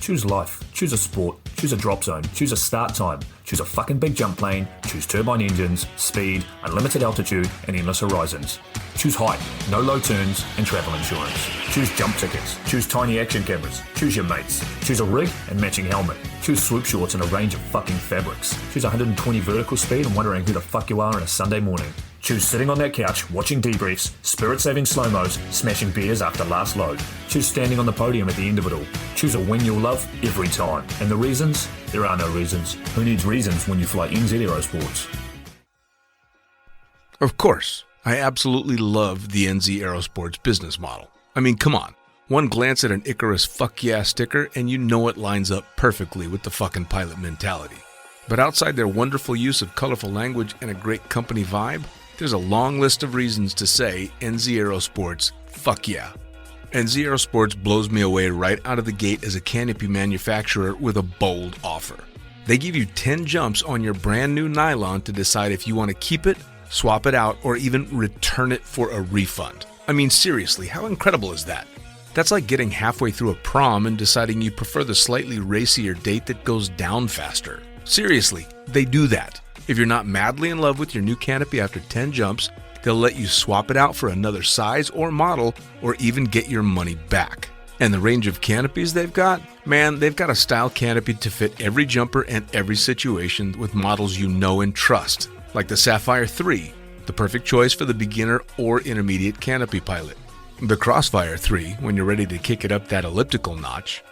Choose life. Choose a sport. Choose a drop zone. Choose a start time. Choose a fucking big jump plane. Choose turbine engines, speed, unlimited altitude, and endless horizons. Choose height, no low turns, and travel insurance. Choose jump tickets. Choose tiny action cameras. Choose your mates. Choose a rig and matching helmet. Choose swoop shorts and a range of fucking fabrics. Choose 120 vertical speed and wondering who the fuck you are on a Sunday morning. Choose sitting on that couch, watching debriefs, spirit-saving slow-mos, smashing beers after last load. Choose standing on the podium at the end of it all. Choose a win you'll love every time. And the reasons? There are no reasons. Who needs reasons when you fly NZ Aerosports? Of course, I absolutely love the NZ Aerosports business model. I mean, come on. One glance at an Icarus fuck yeah sticker and you know it lines up perfectly with the fucking pilot mentality. But outside their wonderful use of colorful language and a great company vibe, there's a long list of reasons to say NZ Aerosports, fuck yeah. NZ Aerosports blows me away right out of the gate as a canopy manufacturer with a bold offer. They give you 10 jumps on your brand new nylon to decide if you want to keep it, swap it out, or even return it for a refund. I mean, seriously, how incredible is that? That's like getting halfway through a prom and deciding you prefer the slightly racier date that goes down faster. Seriously, they do that. If you're not madly in love with your new canopy after 10 jumps, they'll let you swap it out for another size or model, or even get your money back. And the range of canopies they've got? Man, they've got a style canopy to fit every jumper and every situation with models you know and trust, like the Sapphire 3, the perfect choice for the beginner or intermediate canopy pilot. The Crossfire 3, when you're ready to kick it up that elliptical notch.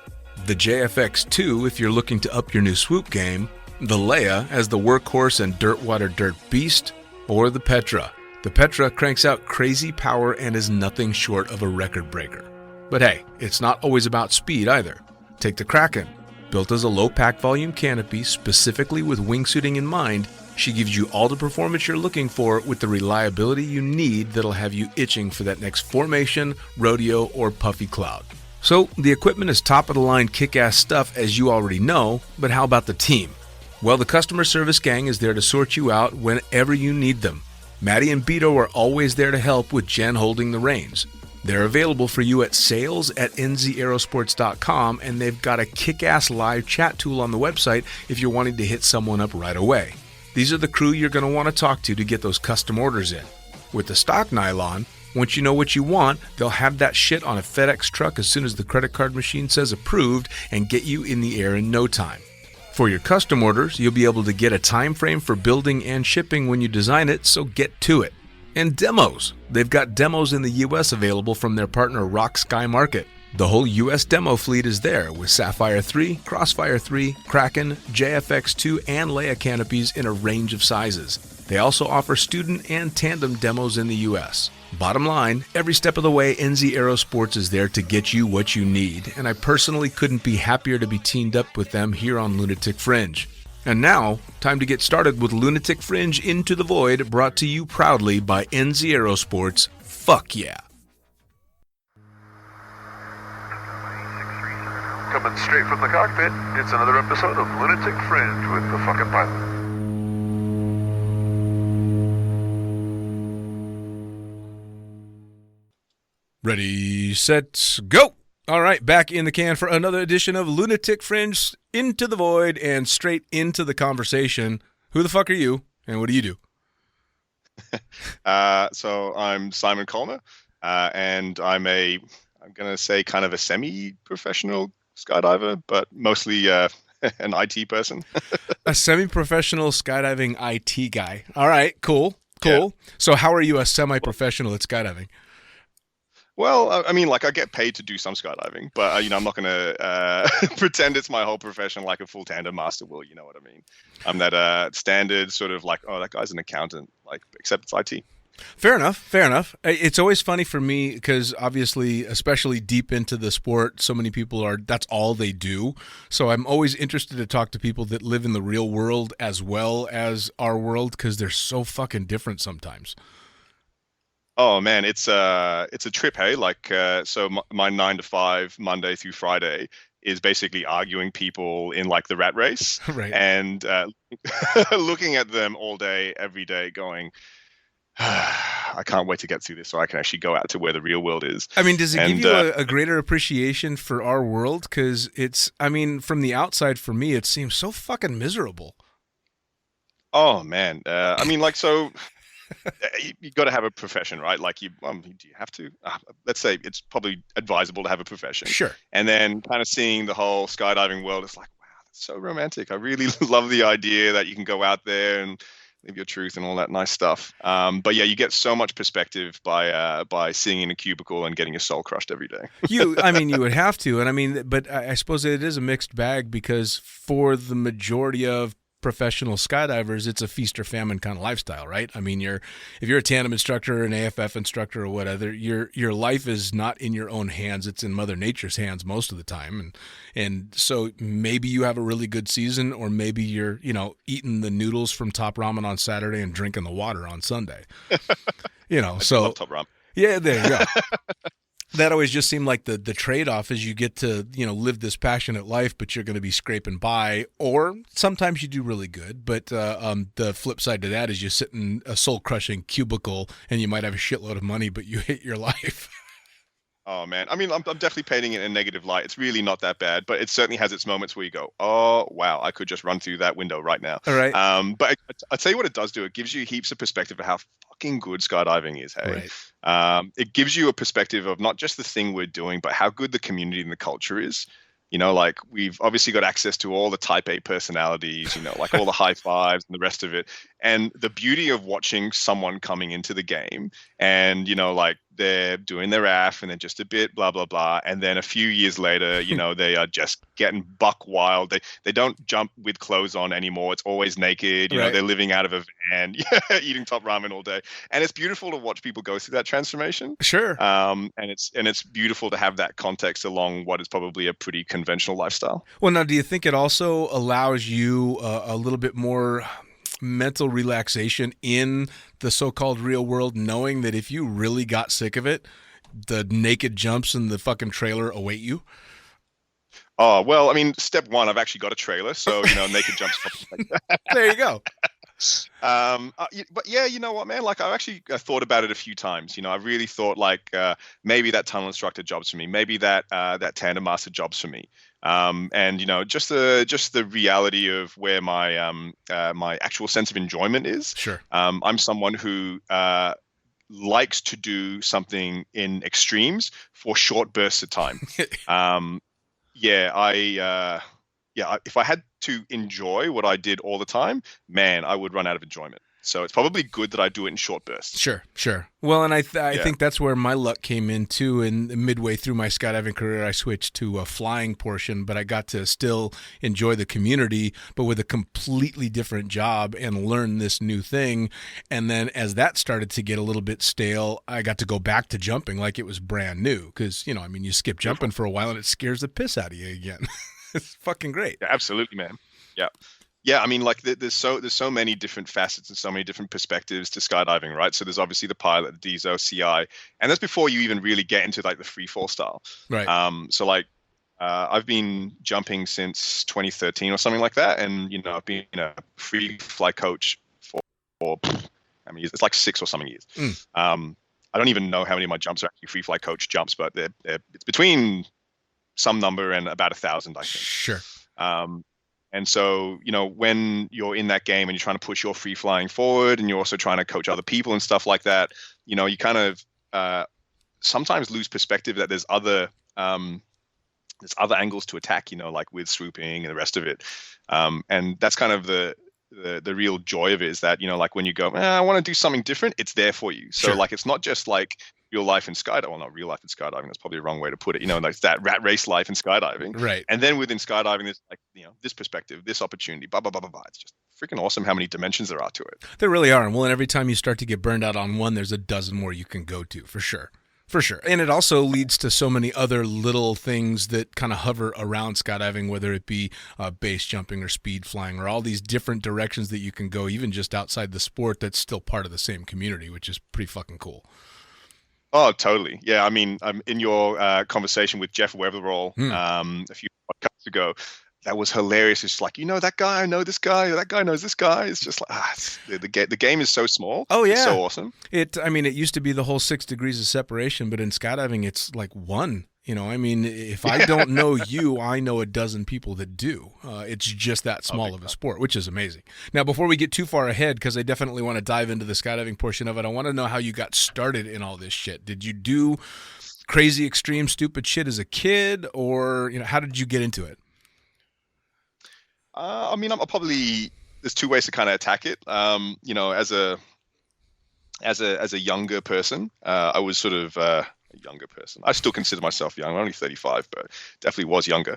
The JFX 2, if you're looking to up your new swoop game. The Leia as the workhorse and dirtwater dirt beast, or the Petra. The Petra cranks out crazy power and is nothing short of a record breaker. But hey, it's not always about speed either. Take the Kraken. Built as a low pack volume canopy specifically with wingsuiting in mind, she gives you all the performance you're looking for with the reliability you need that'll have you itching for that next formation, rodeo, or puffy cloud. So the equipment is top of the line kick-ass stuff as you already know, but how about the team? Well, the customer service gang is there to sort you out whenever you need them. Maddie and Beto are always there to help with Jen holding the reins. They're available for you at sales@nzaerosports.com, and they've got a kick-ass live chat tool on the website if you're wanting to hit someone up right away. These are the crew you're going to want to talk to get those custom orders in. With the stock nylon, once you know what you want, they'll have that shit on a FedEx truck as soon as the credit card machine says approved and get you in the air in no time. For your custom orders, you'll be able to get a time frame for building and shipping when you design it, so get to it. And demos. They've got demos in the US available from their partner Rock Sky Market. The whole US demo fleet is there with Sapphire 3, Crossfire 3, Kraken, JFX2, and Leia canopies in a range of sizes. They also offer student and tandem demos in the US. Bottom line, every step of the way, NZ Aerosports is there to get you what you need, and I personally couldn't be happier to be teamed up with them here on Lunatic Fringe. And now, time to get started with Lunatic Fringe Into the Void, brought to you proudly by NZ Aerosports. Fuck yeah. Coming straight from the cockpit, it's another episode of Lunatic Fringe with the fucking pilot. Ready, set, go! All right, back in the can for another edition of Lunatic Fringe Into the Void and straight into the conversation. Who the fuck are you, and what do you do? So I'm Simon Colmer, and I'm going to say kind of a semi-professional skydiver, but mostly an IT person. A semi-professional skydiving IT guy. All right, cool. Yeah. So how are you a semi-professional at skydiving? Well, I mean, like, I get paid to do some skydiving, but, I'm not going to pretend it's my whole profession like a full tandem master will, you know what I mean? I'm that standard sort of like, oh, that guy's an accountant, like, except it's IT. Fair enough. It's always funny for me because obviously, especially deep into the sport, so many people that's all they do. So I'm always interested to talk to people that live in the real world as well as our world because they're so fucking different sometimes. Oh man, it's a trip, hey? Like, so my 9 to 5, Monday through Friday, is basically arguing people in like the rat race, right? And looking at them all day, every day, going, I can't wait to get through this so I can actually go out to where the real world is. I mean, does it give you a greater appreciation for our world? Because it's, I mean, from the outside for me, it seems so fucking miserable. Oh man, I mean, like, so you got to have a profession, right? Like, do you have to? Let's say it's probably advisable to have a profession. Sure. And then kind of seeing the whole skydiving world, it's like, wow, that's so romantic. I really love the idea that you can go out there and live your truth and all that nice stuff. But yeah, you get so much perspective by sitting in a cubicle and getting your soul crushed every day. You would have to, and I mean, but I suppose it is a mixed bag because for the majority of professional skydivers, it's a feast or famine kind of lifestyle, right? I mean, if you're a tandem instructor, an AFF instructor, or whatever, your life is not in your own hands; it's in Mother Nature's hands most of the time, and so maybe you have a really good season, or maybe you're eating the noodles from Top Ramen on Saturday and drinking the water on Sunday. I So love Top Ramen. Yeah, there you go. That always just seemed like the trade-off is you get to, live this passionate life, but you're going to be scraping by, or sometimes you do really good. But the flip side to that is you sit in a soul-crushing cubicle and you might have a shitload of money, but you hate your life. Oh man, I mean, I'm definitely painting it in a negative light. It's really not that bad, but it certainly has its moments where you go, oh wow, I could just run through that window right now. All right. But I tell you what it does do. It gives you heaps of perspective of how fucking good skydiving is. Hey, Right. It gives you a perspective of not just the thing we're doing, but how good the community and the culture is. Like we've obviously got access to all the type A personalities, like all the high fives and the rest of it. And the beauty of watching someone coming into the game and, like they're doing their AF and then just a bit, blah, blah, blah. And then a few years later, they are just getting buck wild. They don't jump with clothes on anymore. It's always naked. Right. They're living out of a van, eating Top Ramen all day. And it's beautiful to watch people go through that transformation. Sure. And it's beautiful to have that context along what is probably a pretty conventional lifestyle. Well, now, do you think it also allows you a little bit more mental relaxation in the so-called real world, knowing that if you really got sick of it, the naked jumps in the fucking trailer await you? Oh, well, I mean, step one, I've actually got a trailer, so, naked jumps. There you go. But yeah, you know what, man? Like, I've actually thought about it a few times. I really thought like maybe that tunnel instructor job's for me. Maybe that tandem master job's for me. And just the reality of where my my actual sense of enjoyment is. Sure. I'm someone who likes to do something in extremes for short bursts of time. If I had to enjoy what I did all the time, man, I would run out of enjoyment. So it's probably good that I do it in short bursts. Sure. Well, and I think that's where my luck came in too. And midway through my skydiving career, I switched to a flying portion, but I got to still enjoy the community, but with a completely different job and learn this new thing. And then as that started to get a little bit stale, I got to go back to jumping like it was brand new. Because, you skip jumping for a while and it scares the piss out of you again. It's fucking great. Yeah, absolutely, man. Yeah. Yeah, I mean, like there's so many different facets and so many different perspectives to skydiving, right? So there's obviously the pilot, the DZO, CI, and that's before you even really get into like the free fall style. Right. So like I've been jumping since 2013 or something like that, and I've been a free fly coach for I mean it's like 6 or something years. I don't even know how many of my jumps are actually free fly coach jumps, but it's between some number and about 1,000, I think. Sure. And so, when you're in that game and you're trying to push your free flying forward and you're also trying to coach other people and stuff like that, you kind of sometimes lose perspective that there's other angles to attack, like with swooping and the rest of it. And that's kind of the real joy of it is that, like when you go, I want to do something different, it's there for you. So Sure. like, it's not just like real life in skydiving, well, not real life in skydiving, that's probably the wrong way to put it, like that rat race life in skydiving. Right. And then within skydiving, there's like, this perspective, this opportunity, blah, blah, blah, blah, blah. It's just freaking awesome how many dimensions there are to it. There really are. And every time you start to get burned out on one, there's a dozen more you can go to, for sure. For sure. And it also leads to so many other little things that kind of hover around skydiving, whether it be base jumping or speed flying or all these different directions that you can go, even just outside the sport, that's still part of the same community, which is pretty fucking cool. Oh, totally. Yeah. I mean, in your conversation with Jeff Weatherall a few podcasts ago, that was hilarious. It's just like, that guy, I know this guy, that guy knows this guy. It's just like, the game is so small. Oh, yeah. It's so awesome. It used to be the whole 6 degrees of separation, but in skydiving, it's like 1. If I don't know you, I know a dozen people that do. It's just that small of a sport, which is amazing. Now, before we get too far ahead, because I definitely want to dive into the skydiving portion of it, I want to know how you got started in all this shit. Did you do crazy, extreme, stupid shit as a kid, or how did you get into it? I'm probably, there's 2 ways to kind of attack it. As a younger person, I was sort of a younger person. I still consider myself young. I'm only 35, but definitely was younger.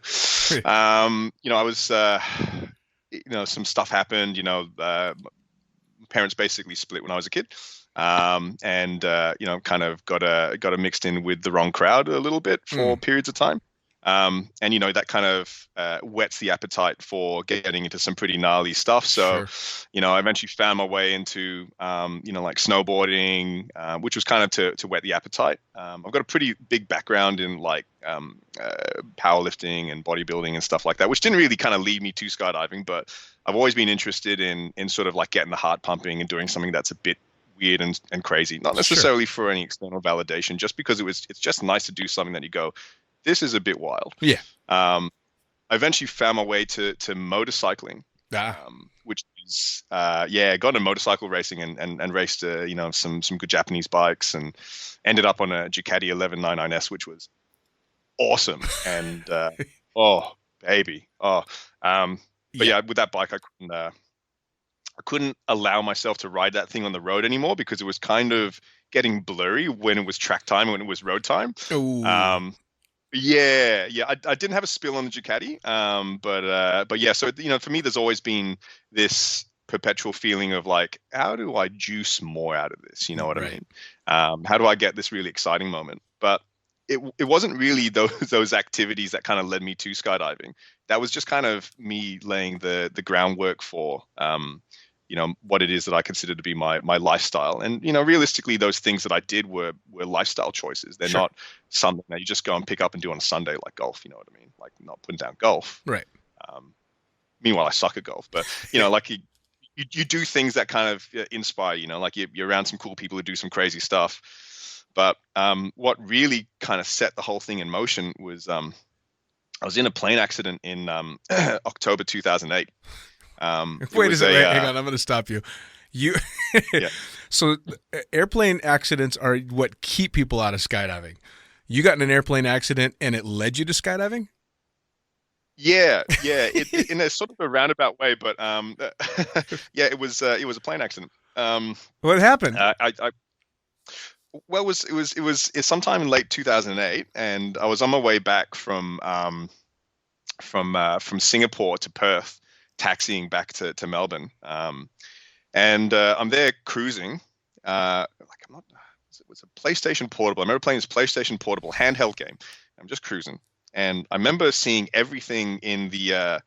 I was, some stuff happened. Parents basically split when I was a kid, and kind of got mixed in with the wrong crowd a little bit for periods of time. And that kind of whets the appetite for getting into some pretty gnarly stuff. So, I eventually found my way into, like snowboarding, which was kind of to whet the appetite. I've got a pretty big background in like powerlifting and bodybuilding and stuff like that, which didn't really kind of lead me to skydiving, but I've always been interested in sort of like getting the heart pumping and doing something that's a bit weird and crazy, not necessarily for any external validation, just because it's just nice to do something that you go, this is a bit wild. Yeah. I eventually found my way to motorcycling, which is, got into motorcycle racing and raced, some good Japanese bikes, and ended up on a Ducati 1199S, which was awesome. And, oh, baby. Oh, but yeah, with that bike, I couldn't allow myself to ride that thing on the road anymore because it was kind of getting blurry when it was track time and when it was road time. Ooh. Yeah. I didn't have a spill on the Ducati, but yeah. So for me, there's always been this perpetual feeling of like, how do I juice more out of this? You know what I mean? How do I get this really exciting moment? But it wasn't really those activities that kind of led me to skydiving. That was just kind of me laying the groundwork for what it is that I consider to be my lifestyle. And, realistically, those things that I did were lifestyle choices. They're not something that you just go and pick up and do on a Sunday, like golf, you know what I mean? Like not putting down golf. Right. Meanwhile, I suck at golf, but, like you do things that kind of inspire, like you're around some cool people who do some crazy stuff. But what really kind of set the whole thing in motion was I was in a plane accident in October 2008. Wait a second, hang on, I'm going to stop you. So airplane accidents are what keep people out of skydiving. You got in an airplane accident and it led you to skydiving? Yeah, it, in a sort of a roundabout way, but it was a plane accident. What happened? Well, it was sometime in late 2008, and I was on my way back from Singapore to Perth, taxiing back to Melbourne, and I'm there cruising. It was a PlayStation Portable. I remember playing this PlayStation Portable handheld game. I'm just cruising, and I remember seeing everything in the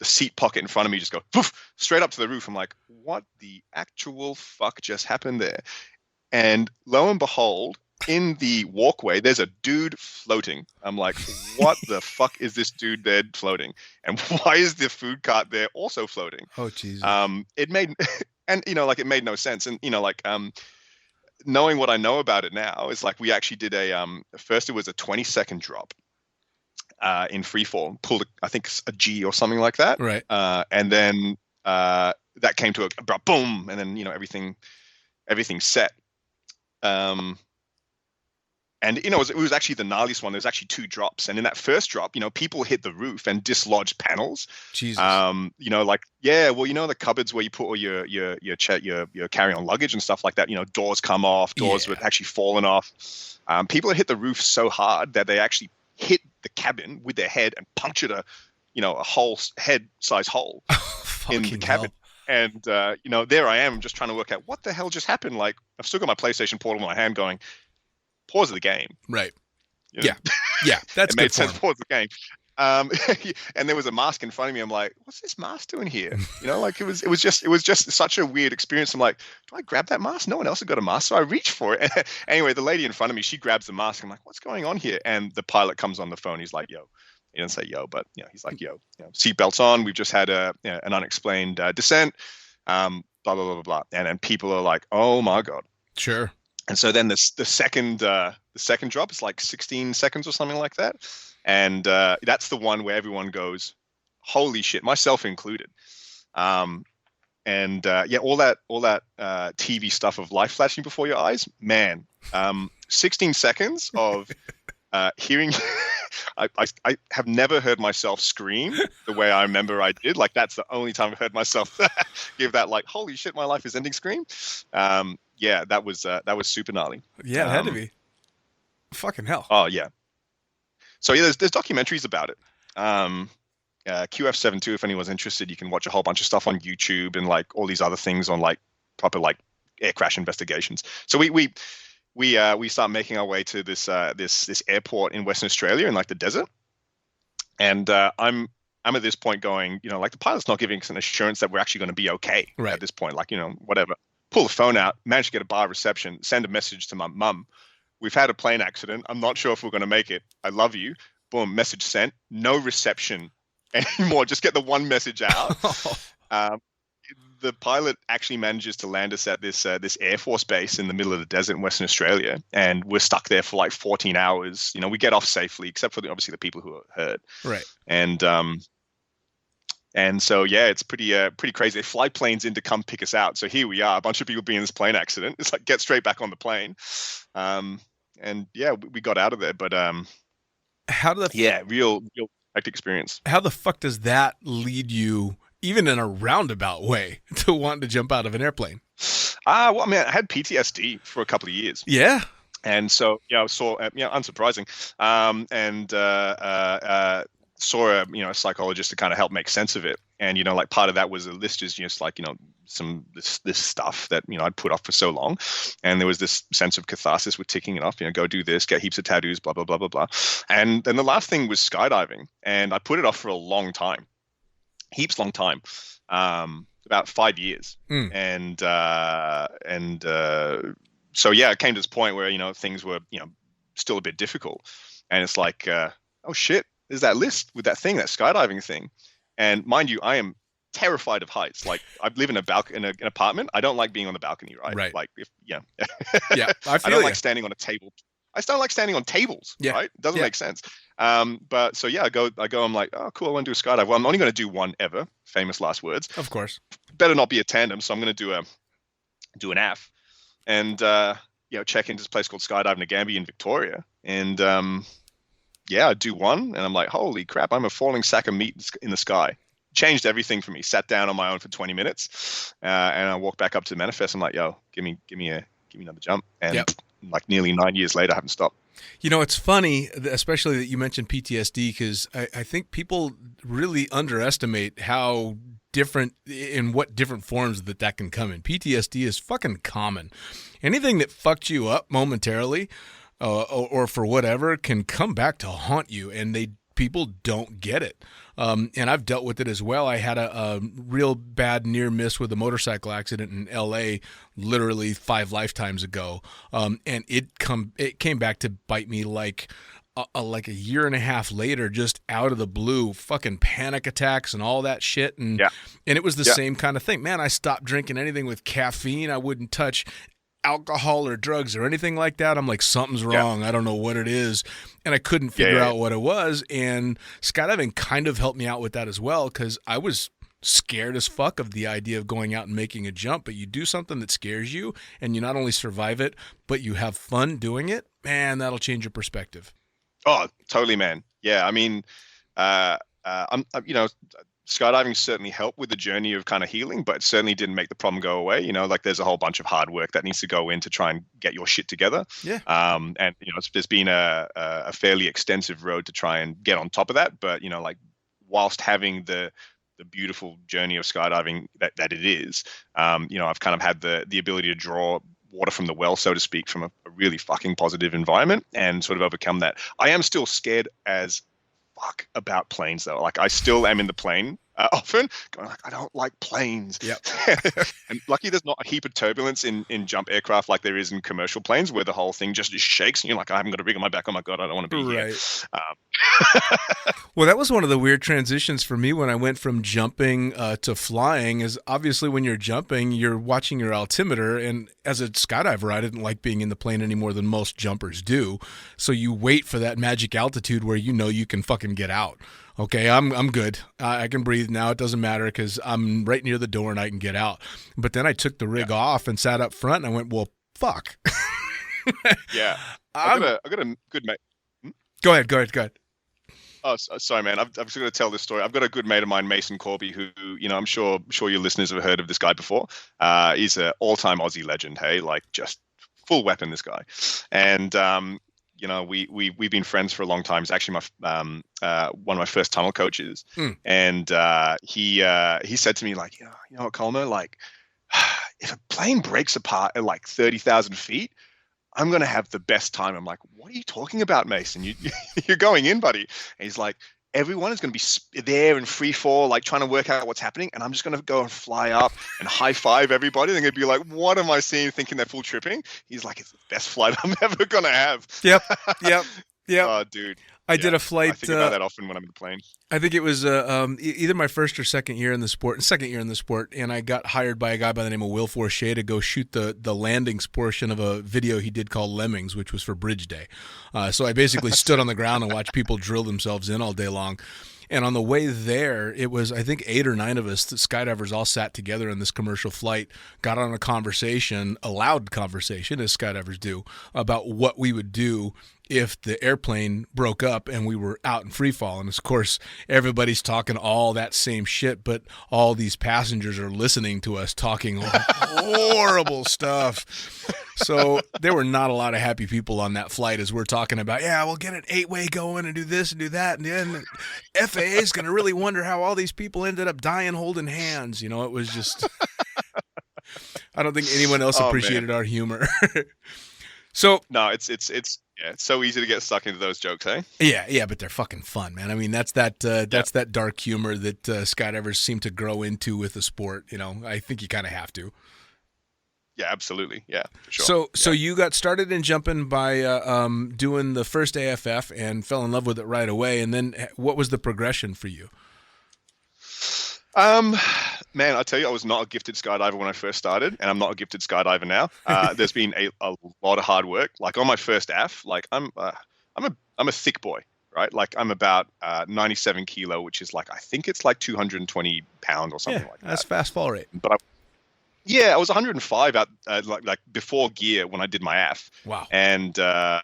seat pocket in front of me just go poof, straight up to the roof. I'm like, what the actual fuck just happened there? And lo and behold, in the walkway, there's a dude floating. I'm like, what the fuck is this dude there floating? And why is the food cart there also floating? Oh, Jesus. It made, and it made no sense. And, knowing what I know about it now is like, we actually did first it was a 20-second drop in freefall, pulled, I think a G or something like that. Right. And then that came to a abrupt boom, and then, everything set. And it was actually the gnarliest one. There's actually 2 drops, and in that first drop, people hit the roof and dislodged panels. Jesus. The cupboards where you put all your carry-on luggage and stuff like that. Doors come off. Doors were actually falling off. People had hit the roof so hard that they actually hit the cabin with their head and punctured a whole head-size hole in the cabin. Hell. And there I am, just trying to work out what the hell just happened. Like, I've still got my PlayStation Portable in my hand, going, pause the game. Right. Yeah. That's it made sense. Pause the game. And there was a mask in front of me. I'm like, what's this mask doing here? It was just such a weird experience. I'm like, do I grab that mask? No one else had got a mask, so I reach for it. Anyway, the lady in front of me, she grabs the mask. I'm like, what's going on here? And the pilot comes on the phone. He's like, yo, He didn't say yo, but he's like, yo, seatbelts on. We've just had an unexplained descent. Blah blah blah blah blah. And people are like, oh my god. Sure. And so then the second drop is like 16 seconds or something like that, and that's the one where everyone goes, holy shit, myself included. All that TV stuff of life flashing before your eyes, man. 16 seconds of hearing. I have never heard myself scream the way I remember I did. Like, that's the only time I've heard myself give that, like, holy shit, my life is ending scream. That was super gnarly. Yeah, it had to be. Fucking hell. Oh yeah. So yeah, there's documentaries about it. QF72, if anyone's interested, you can watch a whole bunch of stuff on YouTube and like all these other things on like proper like air crash investigations. So we start making our way to this airport in Western Australia in like the desert, and I'm at this point going, like, the pilot's not giving us an assurance that we're actually going to be okay at this point. Like, whatever. Pull the phone out, manage to get a bar reception, send a message to my mum. We've had a plane accident. I'm not sure if we're going to make it. I love you. Boom, message sent. No reception anymore. Just get the one message out. The pilot actually manages to land us at this Air Force base in the middle of the desert in Western Australia, and we're stuck there for like 14 hours. We get off safely, except for obviously the people who are hurt. Right. And so it's pretty crazy. They fly planes in to come pick us out. So here we are, a bunch of people being in this plane accident. It's like, get straight back on the plane. We got out of there. But real hectic experience. How the fuck does that lead you, even in a roundabout way, to want to jump out of an airplane? I had PTSD for a couple of years. Yeah. And so, I saw, unsurprising. Saw a psychologist to kind of help make sense of it. And, like, part of that was a list is just like, this stuff that, I'd put off for so long. And there was this sense of catharsis with ticking it off, go do this, get heaps of tattoos, blah, blah, blah, blah, blah. And then the last thing was skydiving. And I put it off for a long time. Heaps long time, about 5 years. So it came to this point where, things were, still a bit difficult. And it's like, oh shit, there's that list with that thing, that skydiving thing. And mind you, I am terrified of heights. Like, I live in an apartment. I don't like being on the balcony, right? Right. Like, Yeah, I don't like standing on a table. I don't like standing on tables, right? It doesn't make sense. But so I go, I'm like, oh, cool, I want to do a skydive. Well, I'm only going to do one ever. Famous last words. Of course. Better not be a tandem, so I'm going to do an AF. And, check into this place called Skydiving Nagambie in Victoria. And, I do one, and I'm like, holy crap, I'm a falling sack of meat in the sky. Changed everything for me. Sat down on my own for 20 minutes, and I walked back up to the manifest. I'm like, yo, give me another jump. And like nearly 9 years later, I haven't stopped. It's funny, especially that you mentioned PTSD, because I think people really underestimate how different, in what different forms that can come in. PTSD is fucking common. Anything that fucked you up momentarily, or for whatever, can come back to haunt you, and people don't get it. And I've dealt with it as well. I had a real bad near miss with a motorcycle accident in LA literally 5 lifetimes ago. And it came back to bite me like a year and a half later, just out of the blue, fucking panic attacks and all that shit. And it was the same kind of thing. Man, I stopped drinking anything with caffeine. I wouldn't touch alcohol or drugs or anything like that. I'm like, something's wrong. I don't know what it is. And I couldn't figure out what it was. And skydiving kind of helped me out with that as well, because I was scared as fuck of the idea of going out and making a jump. But you do something that scares you, and you not only survive it, but you have fun doing it. Man, that'll change your perspective. Oh, totally, man. Yeah, I mean, skydiving certainly helped with the journey of kind of healing, but it certainly didn't make the problem go away. Like, there's a whole bunch of hard work that needs to go in to try and get your shit together. Yeah. There's been a fairly extensive road to try and get on top of that. But, like, whilst having the beautiful journey of skydiving that it is, I've kind of had the ability to draw water from the well, so to speak, from a really fucking positive environment, and sort of overcome that. I am still scared as fuck about planes, though. Like, I still am in the plane often, going like, I don't like planes. Yep. And lucky there's not a heap of turbulence in jump aircraft like there is in commercial planes, where the whole thing just shakes and you're like, I haven't got a rig on my back. Oh my God, I don't want to be here. Well, that was one of the weird transitions for me when I went from jumping to flying. Is obviously when you're jumping, you're watching your altimeter, and as a skydiver, I didn't like being in the plane any more than most jumpers do. So you wait for that magic altitude where you know you can fucking get out. Okay, I'm good. I can breathe now. It doesn't matter because I'm right near the door and I can get out. But then I took the rig off and sat up front, and I went, well, fuck. Yeah. I got a good mate. Go ahead. Oh, sorry, man. I'm just going to tell this story. I've got a good mate of mine, Mason Corby, who, I'm sure your listeners have heard of this guy before. He's an all-time Aussie legend. Hey, like just full weapon, this guy. And we've been friends for a long time. He's actually one of my first tunnel coaches. And he said to me, like, you know what, Colmer, like, if a plane breaks apart at like 30,000 feet, I'm going to have the best time. I'm like, what are you talking about, Mason? You're going in, buddy. And he's like, everyone is going to be there in free fall, like trying to work out what's happening. And I'm just going to go and fly up and high five everybody. They're going to be like, what am I seeing? Thinking they're full tripping. He's like, it's the best flight I'm ever going to have. Yep. Oh, dude. I did a flight. I think about that often when I'm in the plane. I think it was either my first or second year in the sport, and I got hired by a guy by the name of Will Forshea to go shoot the landings portion of a video he did called Lemmings, which was for Bridge Day. So I basically stood on the ground and watched people drill themselves in all day long. And on the way there, it was, I think, 8 or 9 of us, the skydivers, all sat together in this commercial flight, got on a loud conversation, as skydivers do, about what we would do if the airplane broke up and we were out in free fall. And of course, everybody's talking all that same shit, but all these passengers are listening to us talking horrible stuff. So there were not a lot of happy people on that flight as we're talking about, we'll get an 8-way going and do this and do that. And then FAA is going to really wonder how all these people ended up dying holding hands. It was just, I don't think anyone else appreciated our humor. So no, it's so easy to get stuck into those jokes, eh? Yeah, but they're fucking fun, man. I mean, that's that dark humor that skydivers seem to grow into with the sport. I think you kind of have to. Yeah, absolutely. Yeah, for sure. So you got started in jumping by doing the first AFF and fell in love with it right away. And then what was the progression for you? Man, I tell you, I was not a gifted skydiver when I first started, and I'm not a gifted skydiver now. There's been a lot of hard work. Like on my first AF, like I'm a thick boy, right? Like I'm about 97 kilo, which is like, I think it's like 220 pounds or something like that. That's fast fall rate. But I was 105 out like before gear when I did my AF. Wow. And I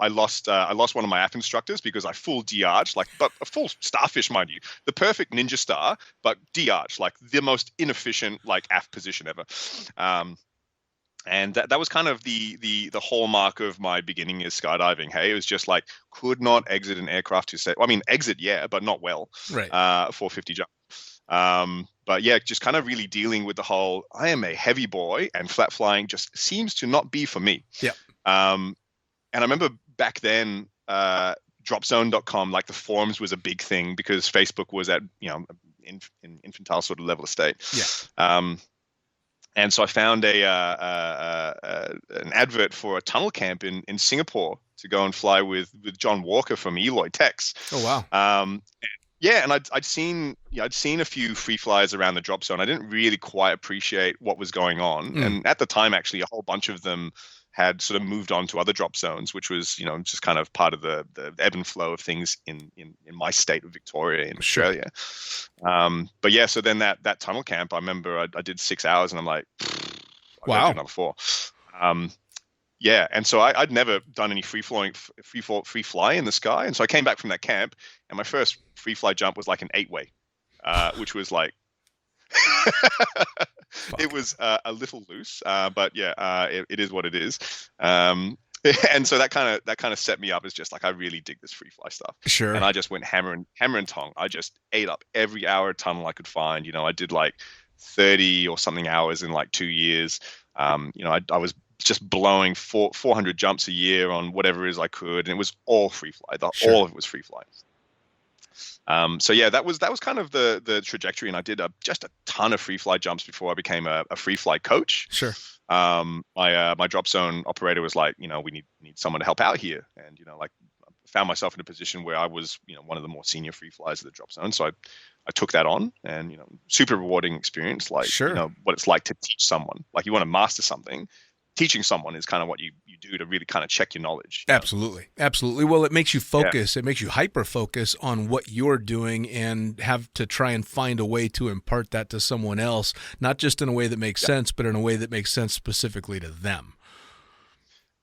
lost one of my AF instructors because I full de-arched, but a full starfish, mind you, the perfect ninja star, but de-arched, like the most inefficient like AF position ever. And that was kind of the hallmark of my beginning as skydiving. Hey, it was just like could not exit an aircraft to say, exit, but not well. Right. 450 jump. But yeah, just kind of really dealing with the whole, I am a heavy boy and flat flying just seems to not be for me. Yeah. And I remember back then, dropzone.com, like the forums was a big thing because Facebook was at, in infantile sort of level of state. Yeah. And so I found an advert for a tunnel camp in Singapore to go and fly with John Walker from Eloy Tex. Oh, wow. Yeah, and I'd seen a few free flyers around the drop zone. I didn't really quite appreciate what was going on. And at the time, actually, a whole bunch of them had sort of moved on to other drop zones, which was, just kind of part of the ebb and flow of things in my state of Victoria in Australia. But yeah, so then that tunnel camp, I remember I did 6 hours and I'm like, wow, another 4. Yeah, and so I'd never done any free fly in the sky, and so I came back from that camp, and my first free fly jump was like an 8-way, which was like, it was a little loose, but yeah, it is what it is. And so that kind of set me up as just like I really dig this free fly stuff. Sure. And I just went hammer and tong. I just ate up every hour of tunnel I could find. I did like 30 or something hours in like 2 years. I was just blowing 400 jumps a year on whatever it is I could, and it was all free fly. All of it was free fly. So yeah, that was kind of the trajectory, and I did just a ton of free fly jumps before I became a free fly coach. Sure. My drop zone operator was like, we need someone to help out here, and like found myself in a position where I was one of the more senior free flyers of the drop zone. So I took that on, and super rewarding experience. Like Sure. What it's like to teach someone. Like you want to master something. Teaching someone is kind of what you do to really kind of check your knowledge. Absolutely. Absolutely. Well, it makes you focus. Yeah. It makes you hyper focus on what you're doing and have to try and find a way to impart that to someone else, not just in a way that makes sense, but in a way that makes sense specifically to them.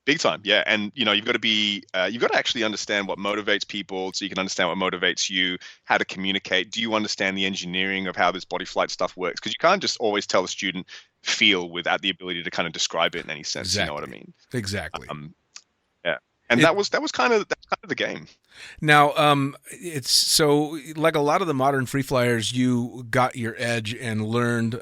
Big time. Yeah. And, you've got to actually understand what motivates people so you can understand what motivates you, how to communicate. Do you understand the engineering of how this body flight stuff works? Because you can't just always tell the student feel without the ability to kind of describe it in any sense. Exactly. You know what I mean? Exactly. Yeah. And that was kind of the game. Now, it's so like a lot of the modern free flyers, you got your edge and learned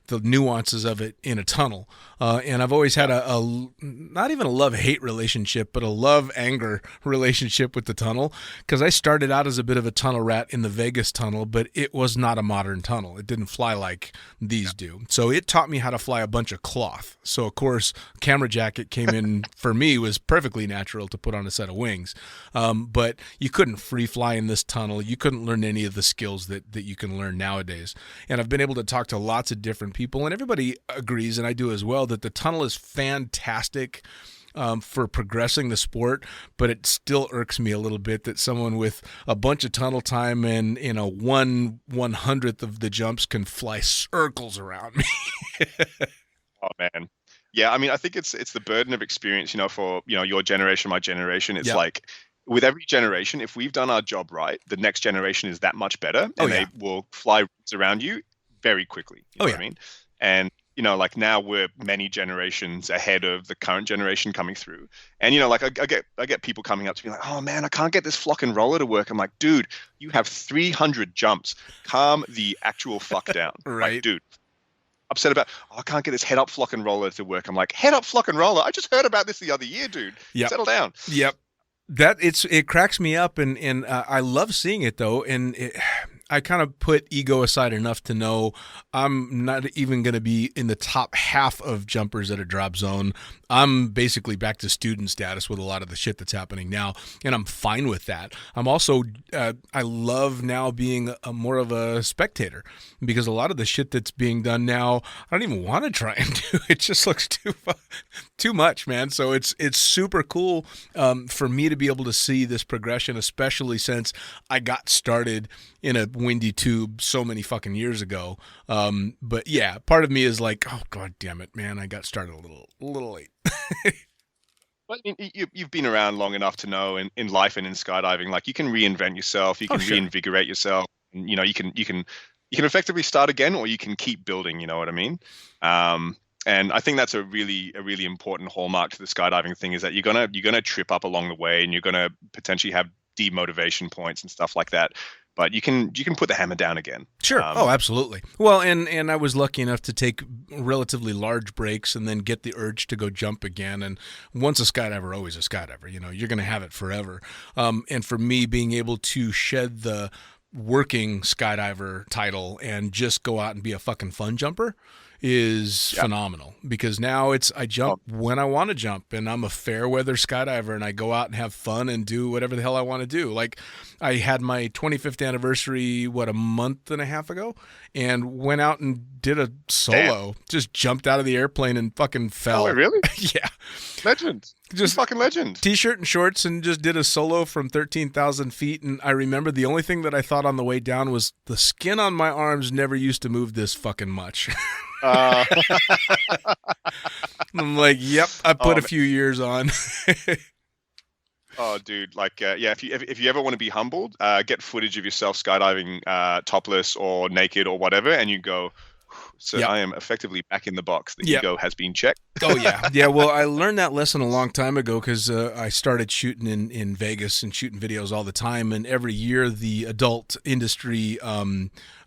the nuances of it in a tunnel. And I've always had a not even a love-hate relationship, but a love-anger relationship with the tunnel, because I started out as a bit of a tunnel rat in the Vegas tunnel, but it was not a modern tunnel. It didn't fly like these do. So it taught me how to fly a bunch of cloth. So, of course, camera jacket came in for me, was perfectly natural to put on a set of wings. But you couldn't free fly in this tunnel. You couldn't learn any of the skills that you can learn nowadays. And I've been able to talk to lots of different people, and everybody agrees, and I do as well, that the tunnel is fantastic for progressing the sport, but it still irks me a little bit that someone with a bunch of tunnel time and 1/100th of the jumps can fly circles around me. Oh man. Yeah, I mean, I think it's the burden of experience, for your generation, my generation. It's like with every generation, if we've done our job right, the next generation is that much better, and they will fly around you very quickly. You know what I mean? And like now we're many generations ahead of the current generation coming through. And like I get people coming up to me like, "Oh man, I can't get this flock and roller to work." I'm like, "Dude, you have 300 jumps. Calm the actual fuck down." Right. Like, dude. Upset about, I can't get this head up flock and roller to work. I'm like, head up flock and roller? I just heard about this the other year, dude. Yep. Settle down. Yep. It cracks me up, and I love seeing it though, and I kind of put ego aside enough to know I'm not even going to be in the top half of jumpers at a drop zone. I'm basically back to student status with a lot of the shit that's happening now, and I'm fine with that. I'm also, I love now being more of a spectator, because a lot of the shit that's being done now, I don't even want to try and do. It just looks too much, man. So it's super cool for me to be able to see this progression, especially since I got started in a windy tube so many fucking years ago. But yeah, part of me is like, oh god damn it, man, I got started a little late. But you've been around long enough to know in life and in skydiving, like you can reinvent yourself, you can reinvigorate yourself, and you can effectively start again, or you can keep building. You know what I mean? And I think that's a really important hallmark to the skydiving thing, is that you're gonna trip up along the way, and you're gonna potentially have demotivation points and stuff like that. But you can put the hammer down again. Sure. Absolutely. Well, and I was lucky enough to take relatively large breaks and then get the urge to go jump again. And once a skydiver, always a skydiver. You're going to have it forever. And for me, being able to shed the working skydiver title and just go out and be a fucking fun jumper is phenomenal, because now I jump when I want to jump, and I'm a fair weather skydiver, and I go out and have fun and do whatever the hell I want to do. Like I had my 25th anniversary, a month and a half ago, and went out and did a solo. Just jumped out of the airplane and fucking fell. Oh, really? Yeah. Legend. Just fucking legend. T-shirt and shorts, and just did a solo from 13,000 feet. And I remember the only thing that I thought on the way down was the skin on my arms never used to move this fucking much. I'm like, yep, I put a few years on. Oh, dude, if you ever want to be humbled, get footage of yourself skydiving topless or naked or whatever, and you go, So Yep. I am effectively back in the box. The Yep. ego has been checked. Oh yeah, yeah. Well, I learned that lesson a long time ago because I started shooting in Vegas and shooting videos all the time. And every year, the adult industry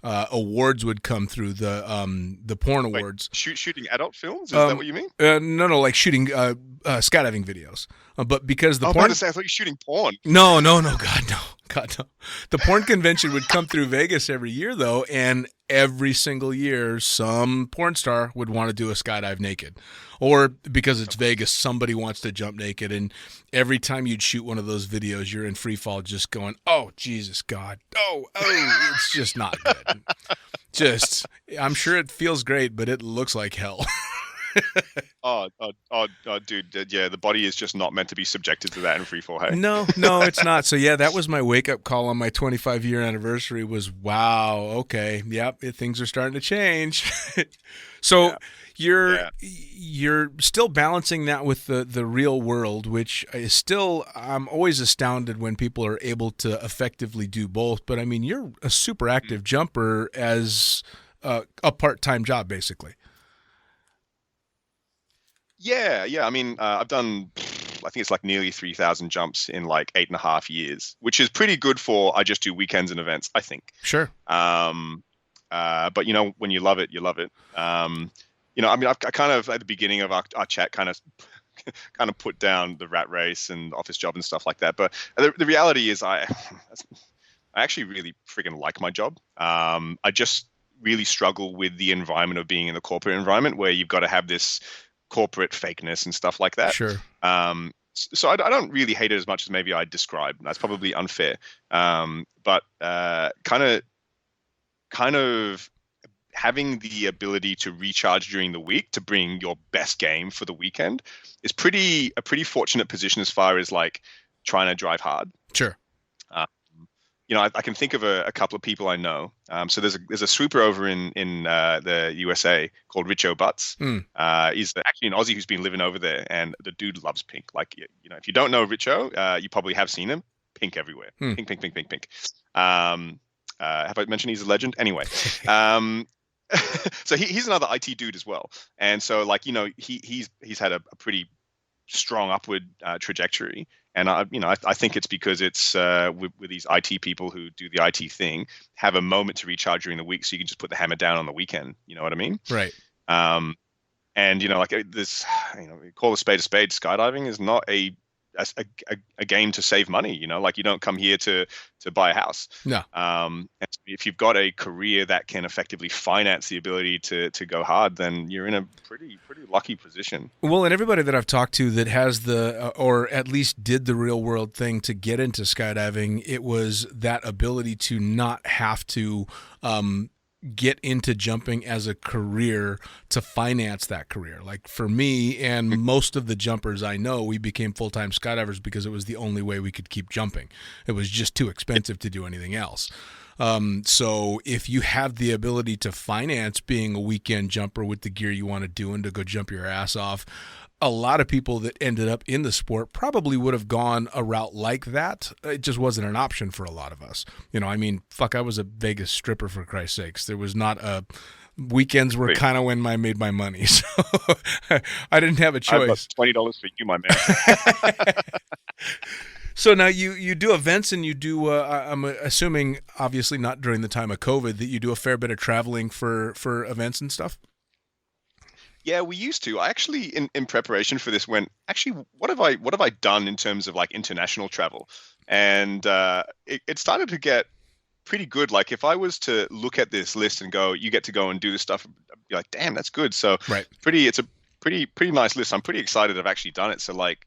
awards would come through the porn Wait, awards. shooting adult films? Is that what you mean? No, like shooting skydiving videos. But because the I was porn, about to say, I thought you were shooting porn. no, God, no. The porn convention would come through Vegas every year, though, and every single year, some porn star would want to do a skydive naked. Or because it's Vegas, somebody wants to jump naked. And every time you'd shoot one of those videos, you're in free fall just going, oh, Jesus, God. Oh, it's just not good. I'm sure it feels great, but it looks like hell. Dude, yeah, the body is just not meant to be subjected to that in free fall. Hey, No, it's not. So yeah, that was my wake up call on my 25-year anniversary. Was wow, okay, yep, things are starting to change. So you're still balancing that with the real world, which is still, I'm always astounded when people are able to effectively do both. But I mean, you're a super active jumper as a part-time job, basically. Yeah. I mean, I've done, I think it's like nearly 3,000 jumps in like 8.5 years, which is pretty good for, I just do weekends and events, I think. Sure. But when you love it, you love it. I mean, I kind of at the beginning of our chat kind of put down the rat race and office job and stuff like that. But the reality is I actually really freaking like my job. I just really struggle with the environment of being in the corporate environment where you've got to have this corporate fakeness and stuff like that. Sure. So I don't really hate it as much as maybe I described. That's probably unfair. But kind of having the ability to recharge during the week to bring your best game for the weekend is a pretty fortunate position as far as like trying to drive hard. Sure. I can think of a couple of people I know. So there's a swooper over in the USA called Richo Butts. He's actually an Aussie who's been living over there, and the dude loves pink. Like, if you don't know Richo, you probably have seen him. Pink everywhere. Pink. Have I mentioned he's a legend? Anyway, so he's another IT dude as well, and so like he's had a pretty strong upward trajectory. And I think it's because it's with these IT people who do the IT thing, have a moment to recharge during the week, so you can just put the hammer down on the weekend. You know what I mean? Right. And like this, call a spade. Skydiving is not a game to save money. Like you don't come here to buy a house. No. And if you've got a career that can effectively finance the ability to go hard, then you're in a pretty lucky position. Well, and everybody that I've talked to that has or at least did the real world thing to get into skydiving, it was that ability to not have to get into jumping as a career to finance that career. Like for me and most of the jumpers I know, we became full-time skydivers because it was the only way we could keep jumping. It was just too expensive to do anything else. So if you have the ability to finance being a weekend jumper with the gear you want to do and to go jump your ass off, a lot of people that ended up in the sport probably would have gone a route like that. It just wasn't an option for a lot of us. I mean, fuck, I was a Vegas stripper, for Christ's sakes. There was not a weekends were kind of when I made my money. So I didn't have a choice. I've got $20 for you, my man. So now you do events and you do, I'm assuming, obviously not during the time of COVID, that you do a fair bit of traveling for events and stuff? Yeah, we used to. I actually, in preparation for this, went, actually, what have I done in terms of like international travel? And it started to get pretty good. Like if I was to look at this list and go, you get to go and do this stuff, I'd be like, damn, that's good. So right. It's a pretty nice list. I'm pretty excited I've actually done it. So like,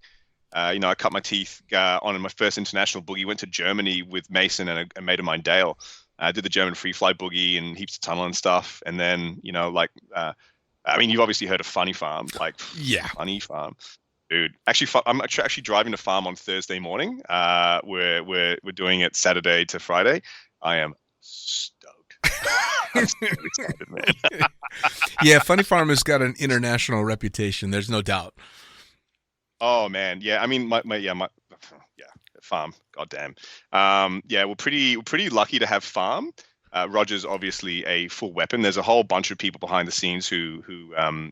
I cut my teeth on my first international boogie, went to Germany with Mason and a mate of mine, Dale. I did the German freefly boogie and heaps of tunnel and stuff. And then, I mean, you've obviously heard of Funny Farm, like Funny Farm, dude. Actually, I'm actually driving to farm on Thursday morning. We're doing it Saturday to Friday. I am stoked. I'm so excited, man. Yeah, Funny Farm has got an international reputation. There's no doubt. Oh man, yeah. I mean, my farm. Goddamn. We're pretty lucky to have farm. Roger's obviously a full weapon. There's a whole bunch of people behind the scenes who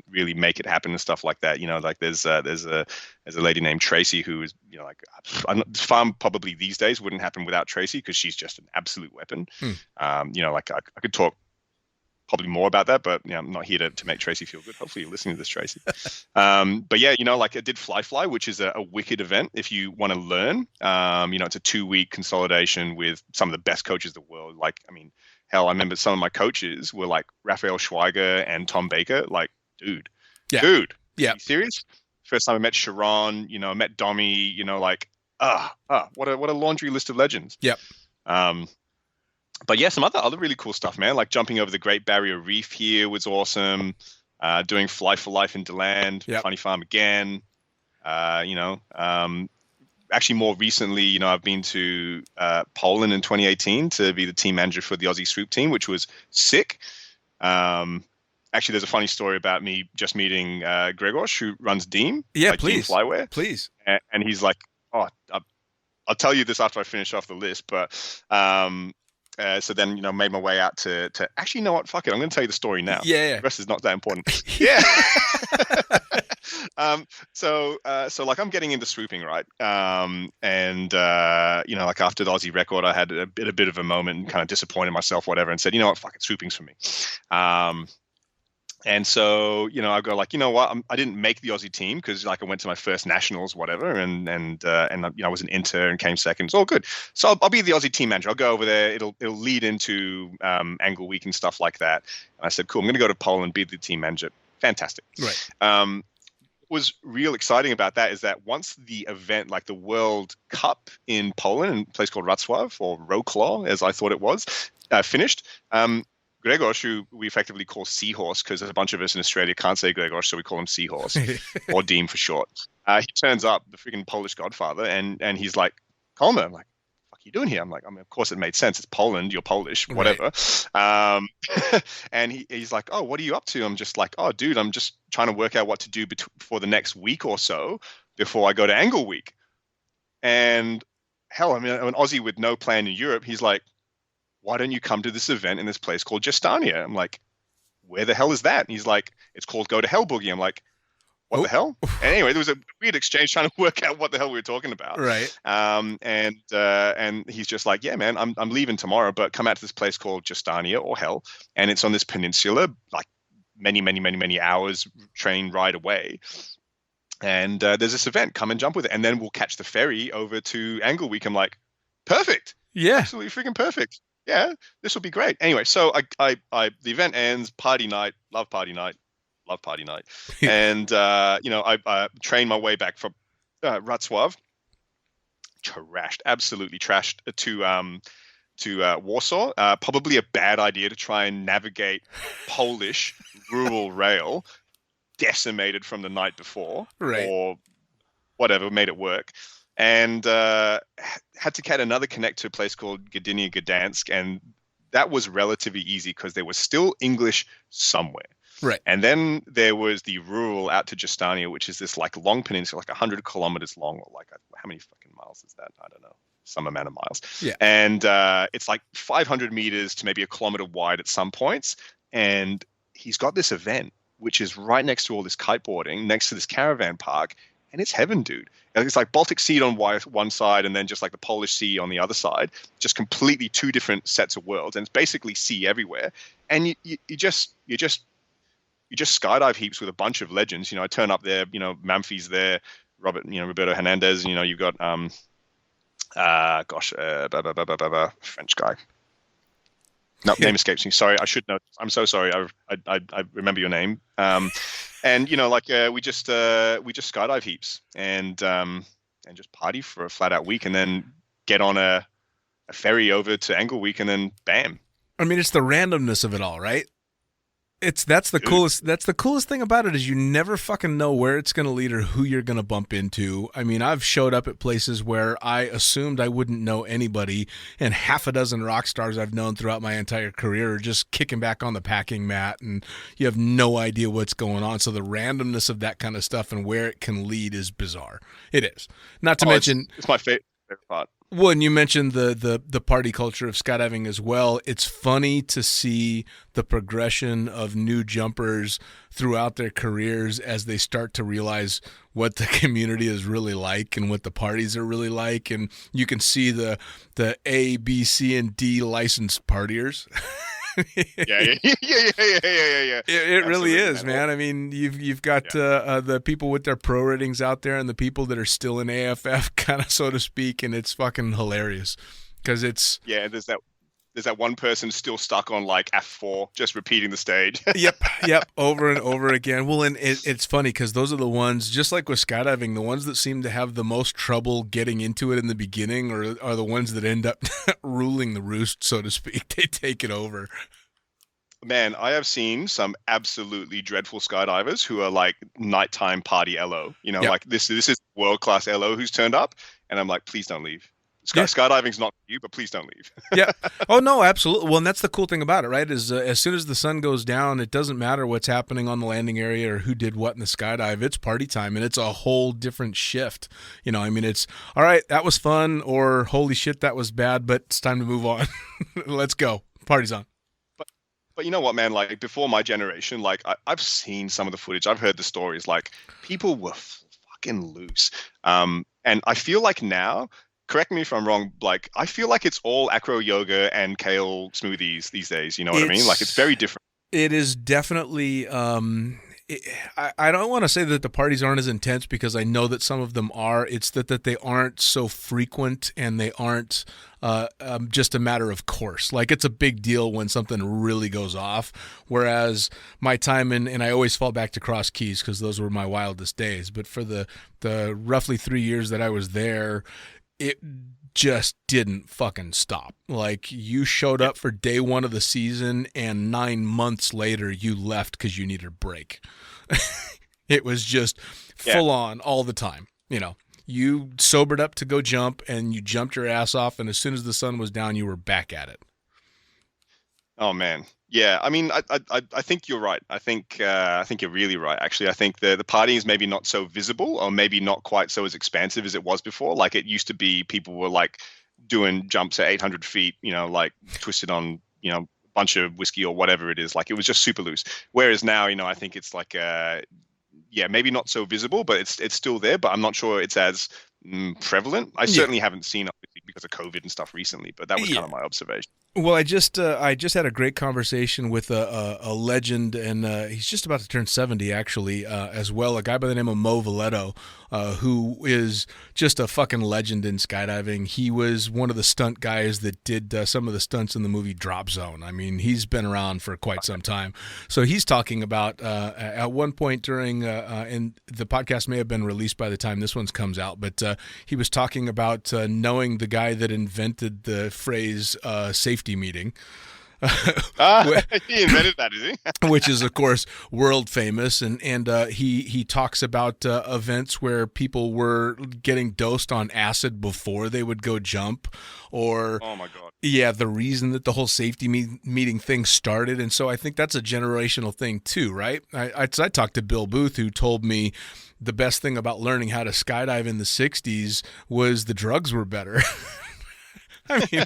really make it happen and stuff like that. You know, like there's a lady named Tracy who is, you know, like farm probably these days wouldn't happen without Tracy because she's just an absolute weapon. You know, like I could talk probably more about that, but you know, I'm not here to make Tracy feel good. Hopefully you're listening to this, Tracy. But yeah, you know, like I did Fly, which is a wicked event if you want to learn. You know, it's a 2-week consolidation with some of the best coaches in the world. Like, I mean, hell, I remember some of my coaches were like Raphael Schweiger and Tom Baker. Like, dude, Yeah. are you serious? First time I met Sharon, you know, I met Domi, you know, like, what a laundry list of legends. Yep. But yeah, some other really cool stuff, man. Like jumping over the Great Barrier Reef here was awesome. Doing Fly for Life in DeLand, Funny Farm again. You know, actually more recently, you know, I've been to Poland in 2018 to be the team manager for the Aussie swoop team, which was sick. Actually, there's a funny story about me just meeting Gregor, who runs Deem. Yeah, please. Team Flyware. Please. And he's like, oh, I'll tell you this after I finish off the list, but so then, you know, made my way out to actually, you know what? Fuck it. I'm going to tell you the story now. Yeah. The rest is not that important. Yeah. So like I'm getting into swooping, right? And you know, like after the Aussie record, I had a bit of a moment and kind of disappointed myself, whatever, and said, you know what? Fuck it. Swooping's for me. And so, you know, I go like, you know what? I didn't make the Aussie team because like I went to my first nationals, whatever, and you know, I was an inter and came second. It's all good. So I'll be the Aussie team manager. I'll go over there. It'll lead into Angle Week and stuff like that. And I said, cool. I'm going to go to Poland, be the team manager. Fantastic. Right. What was real exciting about that is that once the event, like the World Cup in Poland, in a place called Wrocław or Wrocław, as I thought it was, finished. Gregor, who we effectively call Seahorse because a bunch of us in Australia can't say Gregor, so we call him Seahorse or Deem for short. He turns up, the freaking Polish godfather, and he's like, Colmer. I'm like, what are you doing here? I'm like, I mean, of course it made sense. It's Poland, you're Polish, whatever. Right. And he's like, oh, what are you up to? I'm just like, oh, dude, I'm just trying to work out what to do for the next week or so before I go to Angle Week. And hell, I mean, an Aussie with no plan in Europe, he's like, why don't you come to this event in this place called Justania? I'm like, where the hell is that? And he's like, it's called Go to Hell Boogie. I'm like, what the hell? And anyway, there was a weird exchange trying to work out what the hell we were talking about. Right. And he's just like, yeah, man, I'm leaving tomorrow, but come out to this place called Justania or Hell. And it's on this peninsula, like many hours train ride away. And there's this event, come and jump with it. And then we'll catch the ferry over to Angle Week. I'm like, perfect. Yeah. Absolutely freaking perfect. Yeah, this will be great. Anyway, so the event ends, party night, love party night. And, you know, I trained my way back from Wrocław, absolutely trashed to Warsaw. Probably a bad idea to try and navigate Polish rural rail, decimated from the night before, right, or whatever, made it work. And had to get another connect to a place called Gdynia Gdansk, and that was relatively easy because there was still English somewhere. Right. And then there was the rural out to Justania, which is this like long peninsula, like 100 kilometers long, or like how many fucking miles is that? I don't know. Some amount of miles. Yeah. And it's like 500 meters to maybe a kilometer wide at some points. And he's got this event, which is right next to all this kiteboarding, next to this caravan park. And it's heaven, dude. It's like Baltic Sea on one side and then just like the Polish Sea on the other side. Just completely two different sets of worlds. And it's basically sea everywhere. And you just skydive heaps with a bunch of legends. You know, I turn up there, you know, Mamfi's there, Roberto Hernandez, you know, you've got, French guy. No, name escapes me. Sorry, I should know. I'm so sorry. I remember your name. And you know, like we just skydive heaps and just party for a flat out week, and then get on a ferry over to Angle Week, and then bam. I mean, it's the randomness of it all, right? That's the coolest thing about it is you never fucking know where it's going to lead or who you're going to bump into. I mean, I've showed up at places where I assumed I wouldn't know anybody, and half a dozen rock stars I've known throughout my entire career are just kicking back on the packing mat, and you have no idea what's going on. So the randomness of that kind of stuff and where it can lead is bizarre. It is. Not to mention... It's my favorite part. Well, and you mentioned the party culture of skydiving as well. It's funny to see the progression of new jumpers throughout their careers as they start to realize what the community is really like and what the parties are really like. And you can see the A, B, C, and D licensed partiers. Yeah. It really is, man. I mean, you've got the people with their pro ratings out there and the people that are still in AFF, kind of, so to speak, and it's fucking hilarious because it's there's that one person still stuck on like F4, just repeating the stage. Yep, over and over again. Well, and it's funny because those are the ones, just like with skydiving, the ones that seem to have the most trouble getting into it in the beginning are the ones that end up ruling the roost, so to speak. They take it over. Man, I have seen some absolutely dreadful skydivers who are like nighttime party LO. Like this is world-class LO who's turned up, and I'm like, please don't leave. Skydiving's not for you, but please don't leave. Yeah. Oh, no, absolutely. Well, and that's the cool thing about it, right? Is as soon as the sun goes down, it doesn't matter what's happening on the landing area or who did what in the skydive. It's party time, and it's a whole different shift. I mean, it's, all right, that was fun, or holy shit, that was bad, but it's time to move on. Let's go. Party's on. But you know what, man? Like, before my generation, like, I've seen some of the footage. I've heard the stories. Like, people were fucking loose. And I feel like now, correct me if I'm wrong, like, I feel like it's all acro yoga and kale smoothies these days. You know what I mean? Like, it's very different. It is definitely I don't want to say that the parties aren't as intense, because I know that some of them are. It's that they aren't so frequent, and they aren't just a matter of course. Like, it's a big deal when something really goes off. Whereas my time and I always fall back to Cross Keys because those were my wildest days. But for the roughly 3 years that I was there, it just didn't fucking stop. Like, you showed up for day one of the season, and 9 months later you left because you needed a break. It was just full on all the time. You sobered up to go jump, and you jumped your ass off, and as soon as the sun was down, you were back at it. Oh man. Yeah, I mean, I think you're right. I think you're really right. Actually, I think the partying is maybe not so visible, or maybe not quite so as expansive as it was before. Like, it used to be, people were like doing jumps at 800 feet, like twisted on, a bunch of whiskey or whatever it is. Like, it was just super loose. Whereas now, I think it's like, maybe not so visible, but it's still there. But I'm not sure it's as prevalent. I certainly haven't seen it because of COVID and stuff recently, but that was kind of my observation. Well, I just had a great conversation with a legend, and he's just about to turn 70 actually, as well. A guy by the name of Mo Valetto, who is just a fucking legend in skydiving. He was one of the stunt guys that did some of the stunts in the movie Drop Zone. I mean, he's been around for quite some time. So he's talking about at one point during, and the podcast may have been released by the time this one comes out, but he was talking about knowing the guy that invented the phrase safety meeting. He invented that, is he? Which is, of course, world famous, and he talks about events where people were getting dosed on acid before they would go jump, or oh my god, the reason that the whole safety meeting thing started. And so I think that's a generational thing too, right? I talked to Bill Booth, who told me the best thing about learning how to skydive in the 60s was the drugs were better. I mean,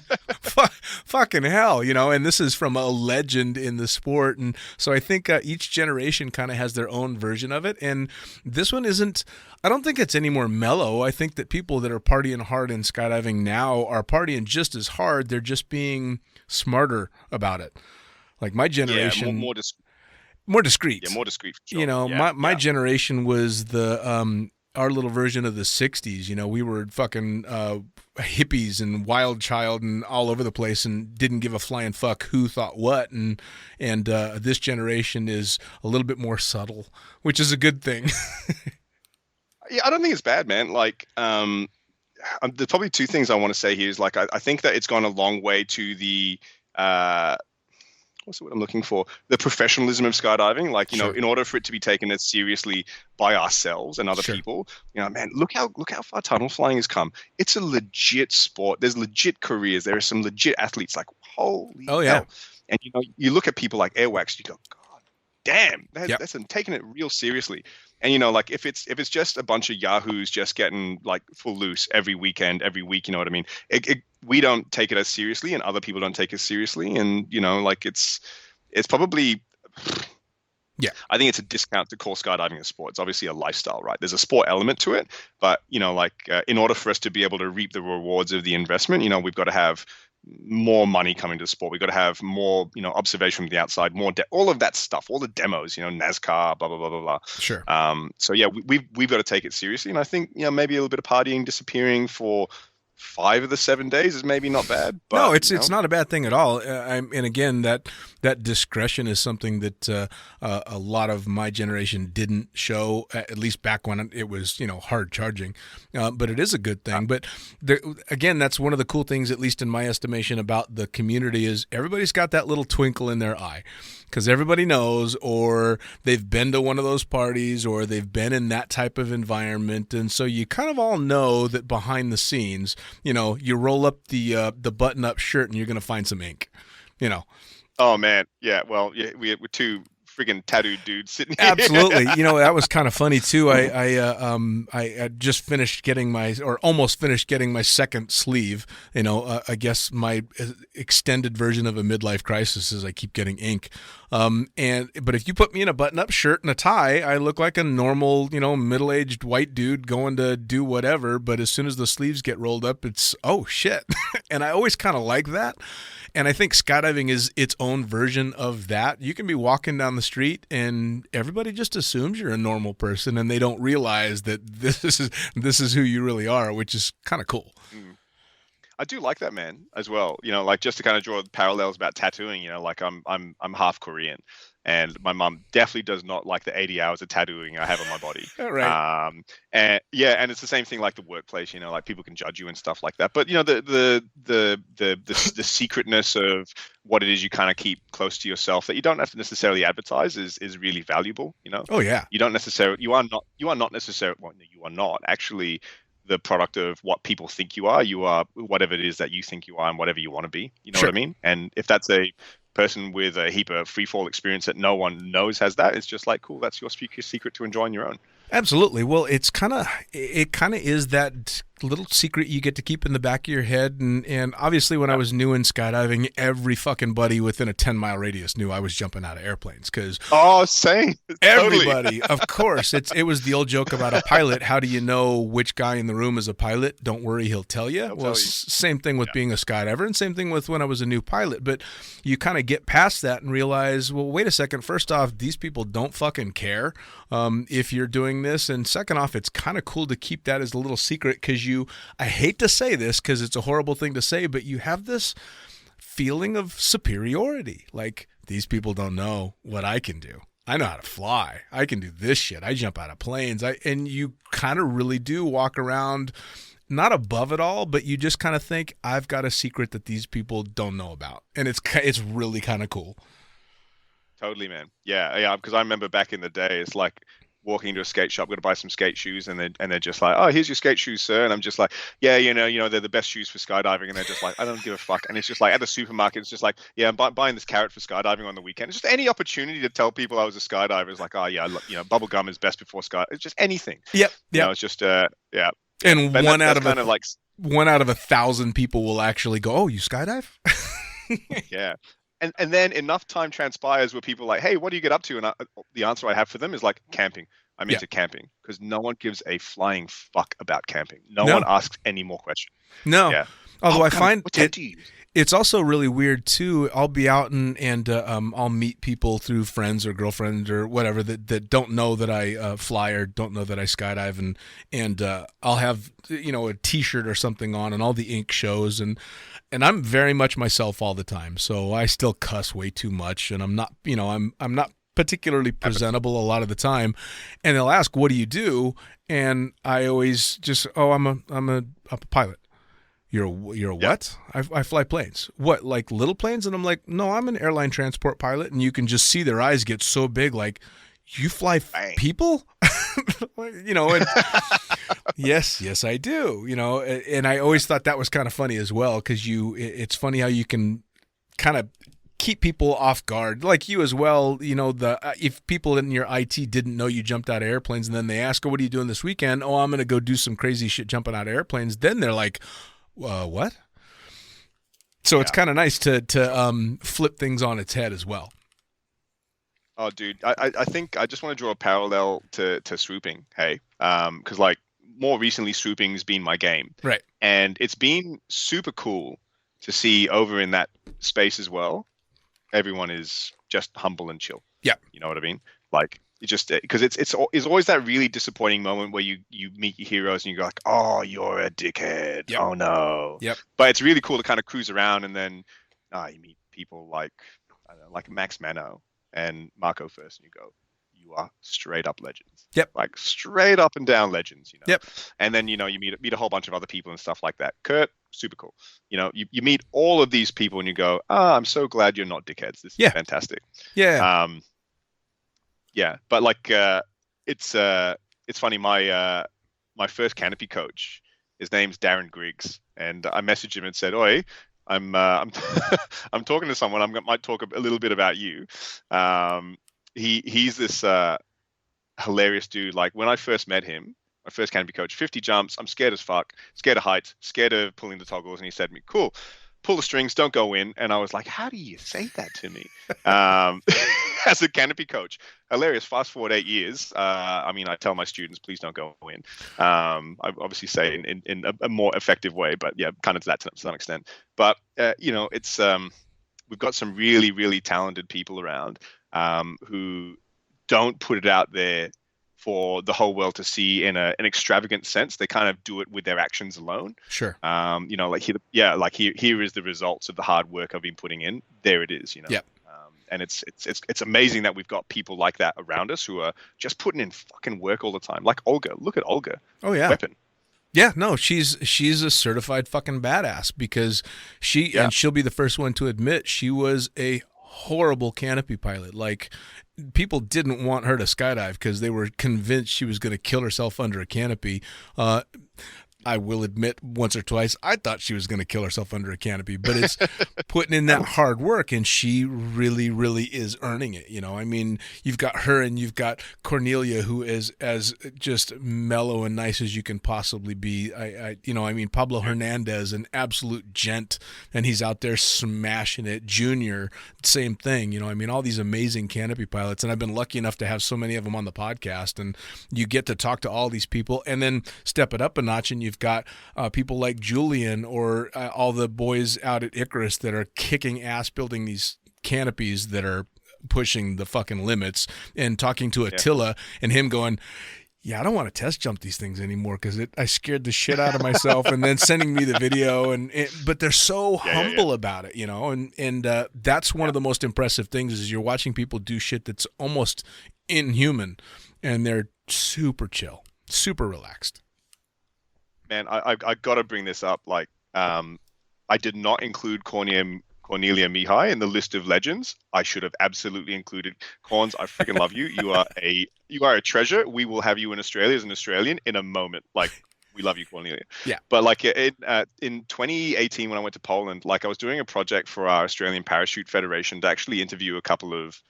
fucking hell, and this is from a legend in the sport. And so I think each generation kind of has their own version of it. And this one I don't think it's any more mellow. I think that people that are partying hard in skydiving now are partying just as hard. They're just being smarter about it. Like my generation. More discreet. More discreet. Yeah, more discreet. For sure. My generation was our little version of the 60s. We were fucking hippies and wild child and all over the place, and didn't give a flying fuck who thought what. And this generation is a little bit more subtle, which is a good thing. Yeah, I don't think it's bad, man. Like, there's probably two things I want to say here. Is like, I think that it's gone a long way to the what's the word I'm looking for? The professionalism of skydiving. Like, Sure. in order for it to be taken as seriously by ourselves and other Sure. people, man, look how far tunnel flying has come. It's a legit sport. There's legit careers. There are some legit athletes. Like, holy hell. Yeah. And you look at people like Airwax, you go, God, damn, Yep. that's them taking it real seriously. And you know, like if it's just a bunch of yahoos just getting like full loose every weekend, every week, you know what I mean? We don't take it as seriously, and other people don't take it seriously, and you know, like it's probably. Yeah. I think it's a discount to call skydiving a sport. It's obviously a lifestyle, right? There's a sport element to it, but you know, like in order for us to be able to reap the rewards of the investment, you know, we've got to have more money coming to the sport. We've got to have more, you know, observation from the outside, more all of that stuff, all the demos, you know, NASCAR, blah blah blah blah blah. Sure. So yeah, we've got to take it seriously, and I think, you know, maybe a little bit of partying, disappearing for 5 of the 7 days is maybe not bad. But, no, it's not a bad thing at all. And again, that discretion is something that a lot of my generation didn't show, at least back when it was, you know, hard charging. But it is a good thing. But again, that's one of the cool things, at least in my estimation, about the community is everybody's got that little twinkle in their eye. Because everybody knows, or they've been to one of those parties, or they've been in that type of environment, and so you kind of all know that behind the scenes, you know, you roll up the button-up shirt and you're going to find some ink, you know. Oh man, yeah. Well, yeah, we're two friggin' tattooed dudes sitting here. Absolutely. You know, that was kind of funny too. I just finished getting almost finished getting my second sleeve. You know, I guess my extended version of a midlife crisis is I keep getting ink. But if you put me in a button-up shirt and a tie, I look like a normal, you know, middle-aged white dude going to do whatever. But as soon as the sleeves get rolled up, it's, oh shit. And I always kind of like that. And I think skydiving is its own version of that. You can be walking down the street and everybody just assumes you're a normal person, and they don't realize that this is who you really are, which is kind of cool. I do like that, man, as well. You know, like just to kind of draw parallels about tattooing, you know, like I'm half Korean, and my mum definitely does not like the 80 hours of tattooing I have on my body. Right. And yeah, and it's the same thing like the workplace, you know, like people can judge you and stuff like that. But you know, the secretness of what it is you kind of keep close to yourself that you don't have to necessarily advertise is really valuable, you know. Oh yeah. You are not necessarily, well, you are not actually the product of what people think you are. You are whatever it is that you think you are and whatever you want to be. You know what I mean? And if that's a person with a heap of free fall experience that no one knows has that, it's just like, cool, that's your secret to enjoying your own. Absolutely. Well, it kind of is that little secret you get to keep in the back of your head. And obviously when I was new in skydiving, every fucking buddy within a 10-mile radius knew I was jumping out of airplanes because same. Everybody, of course. It was the old joke about a pilot. How do you know which guy in the room is a pilot? Don't worry, he'll tell you. Same thing with being a skydiver, and same thing with when I was a new pilot. But you kind of get past that and realize, well, wait a second. First off, these people don't fucking care if you're doing this. And second off, it's kind of cool to keep that as a little secret because I hate to say this because it's a horrible thing to say, but you have this feeling of superiority. Like, these people don't know what I can do. I know how to fly. I can do this shit. I jump out of planes. And you kind of really do walk around not above it all, but you just kind of think, I've got a secret that these people don't know about. And it's really kind of cool. Totally, man. Yeah. Because I remember back in the day, it's like walking into a skate shop, got to buy some skate shoes, and they're just like, oh, here's your skate shoes, sir. And I'm just like, yeah, you know, they're the best shoes for skydiving. And they're just like, I don't give a fuck. And it's just like at the supermarket, it's just like, yeah, I'm buying this carrot for skydiving on the weekend. It's just any opportunity to tell people I was a skydiver is like, oh yeah, you know, bubble gum is best before sky. It's just anything. Yep. You know, it's just yeah. And but one out of 1,000 people will actually go, oh, you skydive? Yeah. And then enough time transpires where people are like, hey, what do you get up to? And the answer I have for them is like camping. I'm into camping because no one gives a flying fuck about camping. No one asks any more questions. No. Yeah. Although I find what tent do you use? It's also really weird too. I'll be out and I'll meet people through friends or girlfriends or whatever that don't know that I fly or don't know that I skydive, and I'll have, you know, a T-shirt or something on, and all the ink shows, and I'm very much myself all the time. So I still cuss way too much, and I'm not, you know, I'm not particularly presentable a lot of the time. And they'll ask, "What do you do?" And I always just, I'm a pilot. You're a what? I fly planes. What, like little planes? And I'm like, no, I'm an airline transport pilot. And you can just see their eyes get so big, like, you fly people? You know, and yes, I do. You know, and I always thought that was kind of funny as well, because it's funny how you can kind of keep people off guard, like you as well. You know, if people in your IT didn't know you jumped out of airplanes, and then they ask, "Oh, what are you doing this weekend?" "Oh, I'm going to go do some crazy shit jumping out of airplanes." Then they're like, "What?" So it's kind of nice to flip things on its head as well. Oh, dude, I think I just want to draw a parallel to swooping. Hey, because like more recently, swooping's been my game, right? And it's been super cool to see over in that space as well. Everyone is just humble and chill. Yeah, you know what I mean. Like it just because it's always that really disappointing moment where you meet your heroes and you go like, oh, you're a dickhead. Yep. Oh no. Yep. But it's really cool to kind of cruise around and then you meet people like I don't know, like Max Mano and Marco First, and you go, you are straight up legends. Yep. Like straight up and down legends, you know. Yep. And then, you know, you meet a whole bunch of other people and stuff like that. Kurt, super cool. You know, you meet all of these people and you go, I'm so glad you're not dickheads. This is fantastic. Yeah. Yeah. But like, it's funny. My first canopy coach, his name's Darren Griggs, and I messaged him and said, "Oi, I'm I'm talking to someone. Might talk a little bit about you." He's this hilarious dude. Like when I first met him, my first canopy coach, 50 jumps. I'm scared as fuck, scared of heights, scared of pulling the toggles. And he said to me, "Cool, pull the strings, don't go in." And I was like, "How do you say that to me?" As a canopy coach, hilarious. Fast forward 8 years. I mean, I tell my students, please don't go in. I obviously say in a more effective way, but yeah, kind of to that to some extent. But you know, it's we've got some really, really talented people around who don't put it out there for the whole world to see in an extravagant sense. They kind of do it with their actions alone. Sure. You know, like here is the results of the hard work I've been putting in. There it is. You know. Yeah. And it's amazing that we've got people like that around us who are just putting in fucking work all the time. Like Olga. Look at Olga. Oh yeah. Weapon. Yeah, no, she's a certified fucking badass because and she'll be the first one to admit she was a horrible canopy pilot. Like people didn't want her to skydive because they were convinced she was going to kill herself under a canopy. I will admit once or twice I thought she was going to kill herself under a canopy, but it's putting in that hard work, and she really, really is earning it. You know, I mean, you've got her and you've got Cornelia, who is as just mellow and nice as you can possibly be. I mean, Pablo Hernandez, an absolute gent, and he's out there smashing it. Junior, same thing. You know, I mean, all these amazing canopy pilots, and I've been lucky enough to have so many of them on the podcast, and you get to talk to all these people, and then step it up a notch, and you've got people like Julian or all the boys out at Icarus that are kicking ass building these canopies that are pushing the fucking limits, and talking to Attila and him going, yeah, I don't want to test jump these things anymore because I scared the shit out of myself, and then sending me the video, but they're so humble about it, you know, and that's one of the most impressive things is you're watching people do shit that's almost inhuman, and they're super chill, super relaxed. Man, I got to bring this up. Like, I did not include Cornelia Mihai in the list of legends. I should have absolutely included Corns. I freaking love you. You are a treasure. We will have you in Australia as an Australian in a moment. Like, we love you, Cornelia. Yeah. But like in 2018, when I went to Poland, like I was doing a project for our Australian Parachute Federation to actually interview a couple of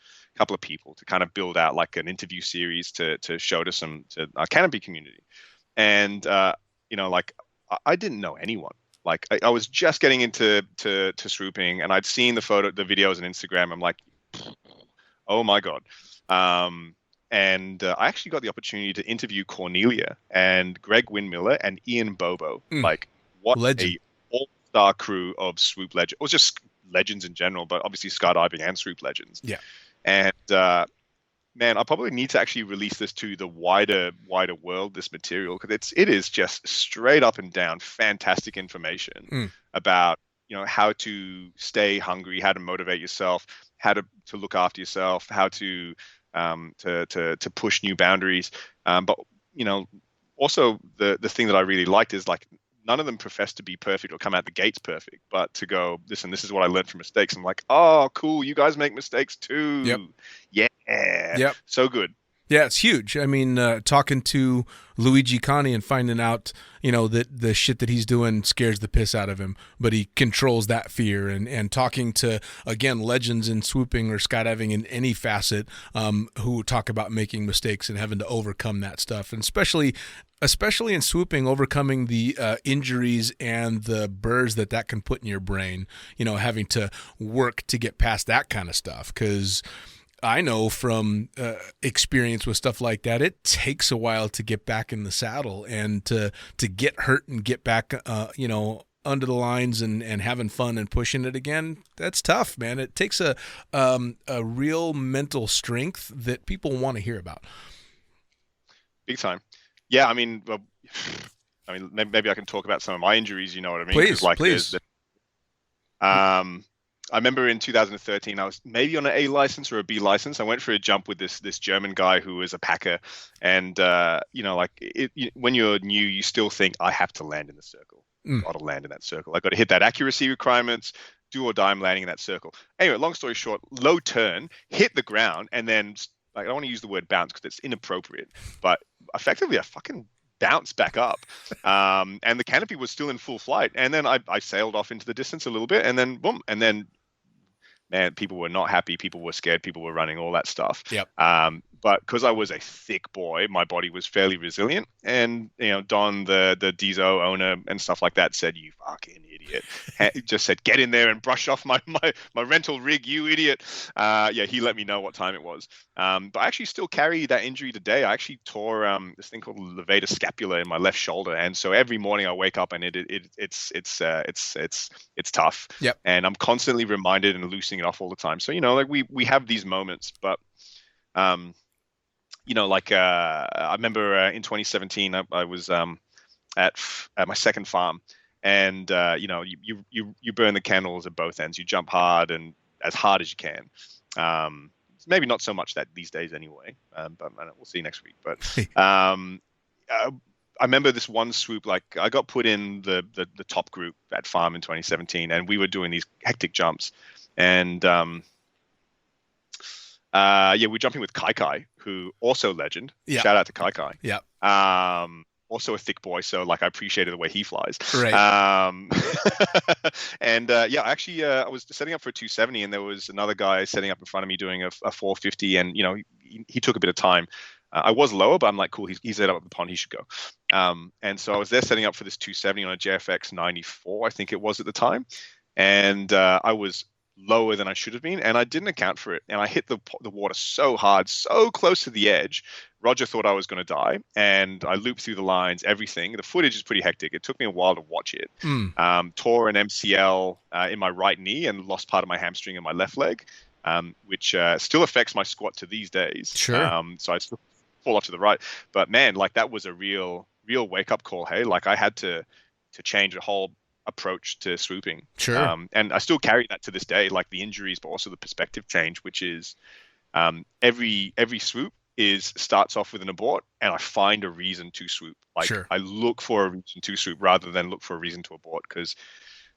people to kind of build out like an interview series to show to our canopy community. And you know, like I didn't know anyone. Like I was just getting into swooping, and I'd seen the videos on Instagram. I'm like, oh my god. And I actually got the opportunity to interview Cornelia and Greg Windmiller and Ian Bobo. Like, what legend. a all-star crew of swoop legends. It was just legends in general, but obviously skydiving and swoop legends. Yeah. And man, I probably need to actually release this to the wider world, this material, because it is just straight up and down fantastic information about, you know, how to stay hungry, how to motivate yourself, how to look after yourself, how to push new boundaries. But, you know, also the thing that I really liked is like none of them profess to be perfect or come out the gates perfect, but to go, listen, this is what I learned from mistakes. I'm like, oh, cool. You guys make mistakes too. Yep. Yeah. Yep. So good. Yeah, it's huge. I mean, talking to Luigi Conti and finding out, that the shit that he's doing scares the piss out of him, but he controls that fear. And talking to, again, legends in swooping or skydiving in any facet, who talk about making mistakes and having to overcome that stuff. And especially in swooping, overcoming the injuries and the burrs that can put in your brain, having to work to get past that kind of stuff. Because I know from experience with stuff like that, it takes a while to get back in the saddle and to get hurt and get back, under the lines and having fun and pushing it again. That's tough, man. It takes a real mental strength that people want to hear about. Big time. Yeah, I mean, maybe I can talk about some of my injuries. You know what I mean? Please. I remember in 2013, I was maybe on an A license or a B license. I went for a jump with this German guy who was a packer, and when you're new, you still think I have to land in the circle. Got to land in that circle. I got to hit that accuracy requirements. Do or die, I'm landing in that circle. Anyway, long story short, low turn, hit the ground, and then I don't want to use the word bounce because it's inappropriate, but effectively I fucking bounced back up, and the canopy was still in full flight, and then I sailed off into the distance a little bit, and then boom, and then man, people were not happy, people were scared, people were running, all that stuff. Yep. But because I was a thick boy, my body was fairly resilient, and Don, the Diesel owner and stuff like that, said, "You fucking idiot!" He just said, "Get in there and brush off my rental rig, you idiot." He let me know what time it was. But I actually still carry that injury today. I actually tore this thing called levator scapula in my left shoulder, and so every morning I wake up and it's tough. Yep. And I'm constantly reminded and loosening it off all the time. So we have these moments, but I remember in 2017 I was at my second farm, and you burn the candles at both ends. You jump hard and as hard as you can. Maybe not so much that these days anyway, but we'll see next week. But I remember this one swoop, like I got put in the top group at farm in 2017, and we were doing these hectic jumps, and we're jumping with Kai, who also legend. Yeah. Shout out to Kai. Yeah. Also a thick boy, so like I appreciated the way he flies. Right. I was setting up for a 270, and there was another guy setting up in front of me doing a 450, and he took a bit of time. I was lower, but I'm like, cool, he's set up the pond, he should go. And so I was there setting up for this 270 on a JFX 94, I think it was at the time, and I was lower than I should have been, and I didn't account for it, and I hit the water so hard, so close to the edge. Roger thought I was going to die, and I looped through the lines, everything. The footage is pretty hectic. It took me a while to watch it. Tore an MCL in my right knee and lost part of my hamstring in my left leg, which still affects my squat to these days. Sure. So I still fall off to the right, but man, like that was a real wake up call. Hey, like I had to change a whole approach to swooping. Sure. And I still carry that to this day, like the injuries, but also the perspective change, which is every swoop starts off with an abort, and I find a reason to swoop. Like Sure. I look for a reason to swoop rather than look for a reason to abort, because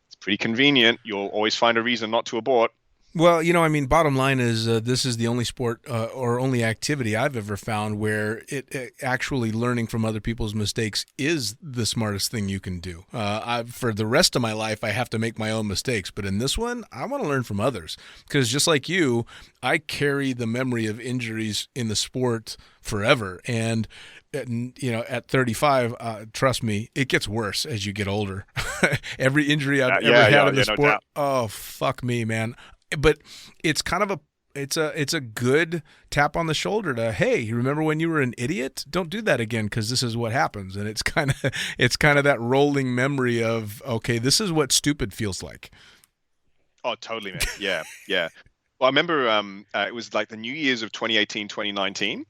it's pretty convenient. You'll always find a reason not to abort. Well, bottom line is this is the only sport or only activity I've ever found where it actually learning from other people's mistakes is the smartest thing you can do. For the rest of my life, I have to make my own mistakes. But in this one, I want to learn from others, because just like you, I carry the memory of injuries in the sport forever. And at 35, trust me, it gets worse as you get older. Every injury I've ever had in the sport, doubt. Oh, fuck me, man. But it's kind of it's a good tap on the shoulder to, hey, you remember when you were an idiot? Don't do that again, because this is what happens. And it's kind of that rolling memory of, okay, this is what stupid feels like. Oh, totally, man. Yeah. Well, I remember it was like the New Year's of 2018, 2019.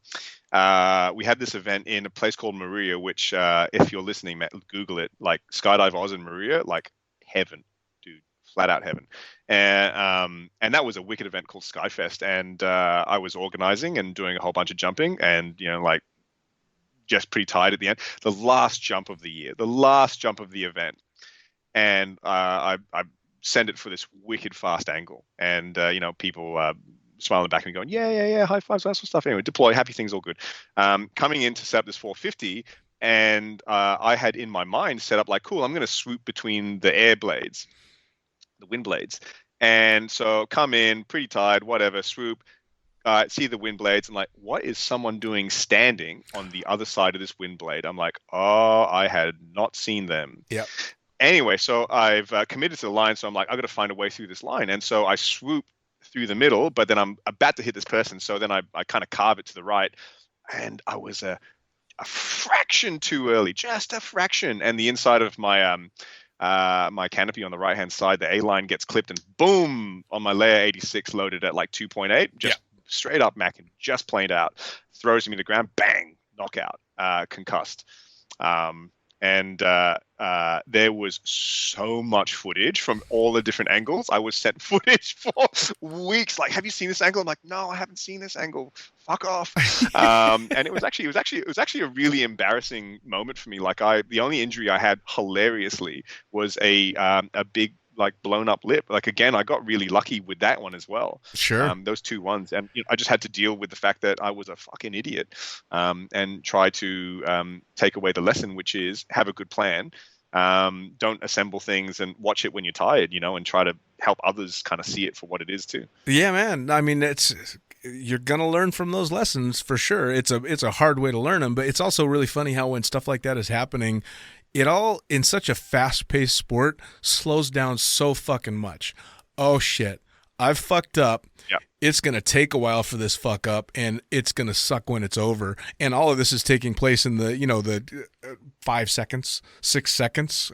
We had this event in a place called Maria, which if you're listening, man, Google it, like Skydive Oz in Maria, like heaven. Flat out heaven. And that was a wicked event called Skyfest, and I was organizing and doing a whole bunch of jumping, and just pretty tired at the end. The last jump of the year, the last jump of the event, and I send it for this wicked fast angle, and people smiling back at me going, yeah, high fives, that sort of stuff. Anyway, deploy, happy things, all good. Coming in to set up this 450, and I had in my mind set up like, cool, I'm going to swoop between the air blades, the wind blades. And so come in, pretty tired, whatever, swoop, see the wind blades, and like, what is someone doing standing on the other side of this wind blade? I'm like, oh, I had not seen them. Yeah. Anyway, so I've committed to the line, so I'm like, I've got to find a way through this line. And so I swoop through the middle, but then I'm about to hit this person. So then I kind of carve it to the right, and I was a fraction too early, just a fraction. And the inside of my my canopy on the right-hand side, the A-line gets clipped, and boom, on my layer 86 loaded at like 2.8, just straight up macking, just planed out, throws me to the ground, bang, knockout, concussed. And there was so much footage from all the different angles. I was sent footage for weeks. Like, have you seen this angle? I'm like, no, I haven't seen this angle. Fuck off. And it was actually a really embarrassing moment for me. Like, the only injury I had, hilariously, was a big, like, blown up lip. Like, again, I got really lucky with that one as well. Sure. Those two ones. And I just had to deal with the fact that I was a fucking idiot, and try to take away the lesson, which is have a good plan. Don't assemble things and watch it when you're tired, and try to help others kind of see it for what it is too. Yeah, man. I mean, you're going to learn from those lessons for sure. It's a hard way to learn them, but it's also really funny how when stuff like that is happening, it all, in such a fast-paced sport, slows down so fucking much. Oh, shit. I've fucked up. Yep. It's going to take a while for this fuck up, and it's going to suck when it's over. And all of this is taking place in the 5 seconds, 6 seconds.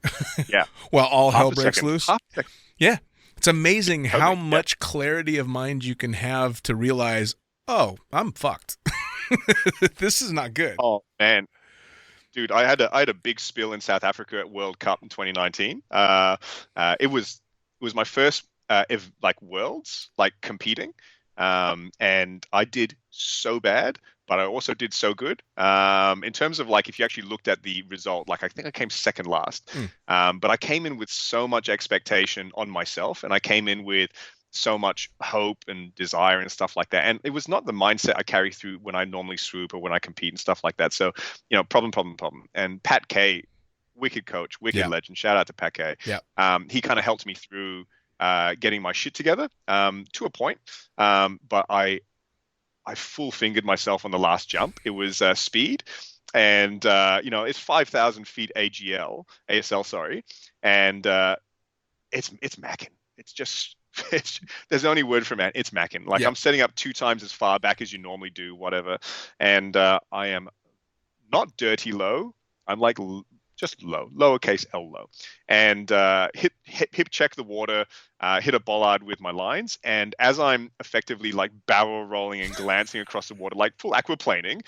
Yeah. While all hell Half a breaks second. loose. Half a second. Yeah. It's amazing how yeah. much clarity of mind you can have to realize, oh, I'm fucked. This is not good. Oh, man. Dude, I had a big spill in South Africa at World Cup in 2019. It was my first Worlds, like, competing, and I did so bad, but I also did so good. In terms of, like, if you actually looked at the result, like, I think I came second last, but I came in with so much expectation on myself, and I came in with so much hope and desire and stuff like that. And it was not the mindset I carry through when I normally swoop or when I compete and stuff like that. So, problem. And Pat K, wicked coach, wicked legend. Shout out to Pat K. Yeah. He kind of helped me through getting my shit together to a point. But I full fingered myself on the last jump. It was speed. And, it's 5,000 feet ASL, sorry. And it's macking. It's just, there's only word for man. It's macking. Like, I'm setting up 2 times as far back as you normally do, whatever. And I am not dirty low. I'm like just low, lowercase L low. And hip check the water, hit a bollard with my lines. And as I'm effectively, like, barrel rolling and glancing across the water, like full aquaplaning,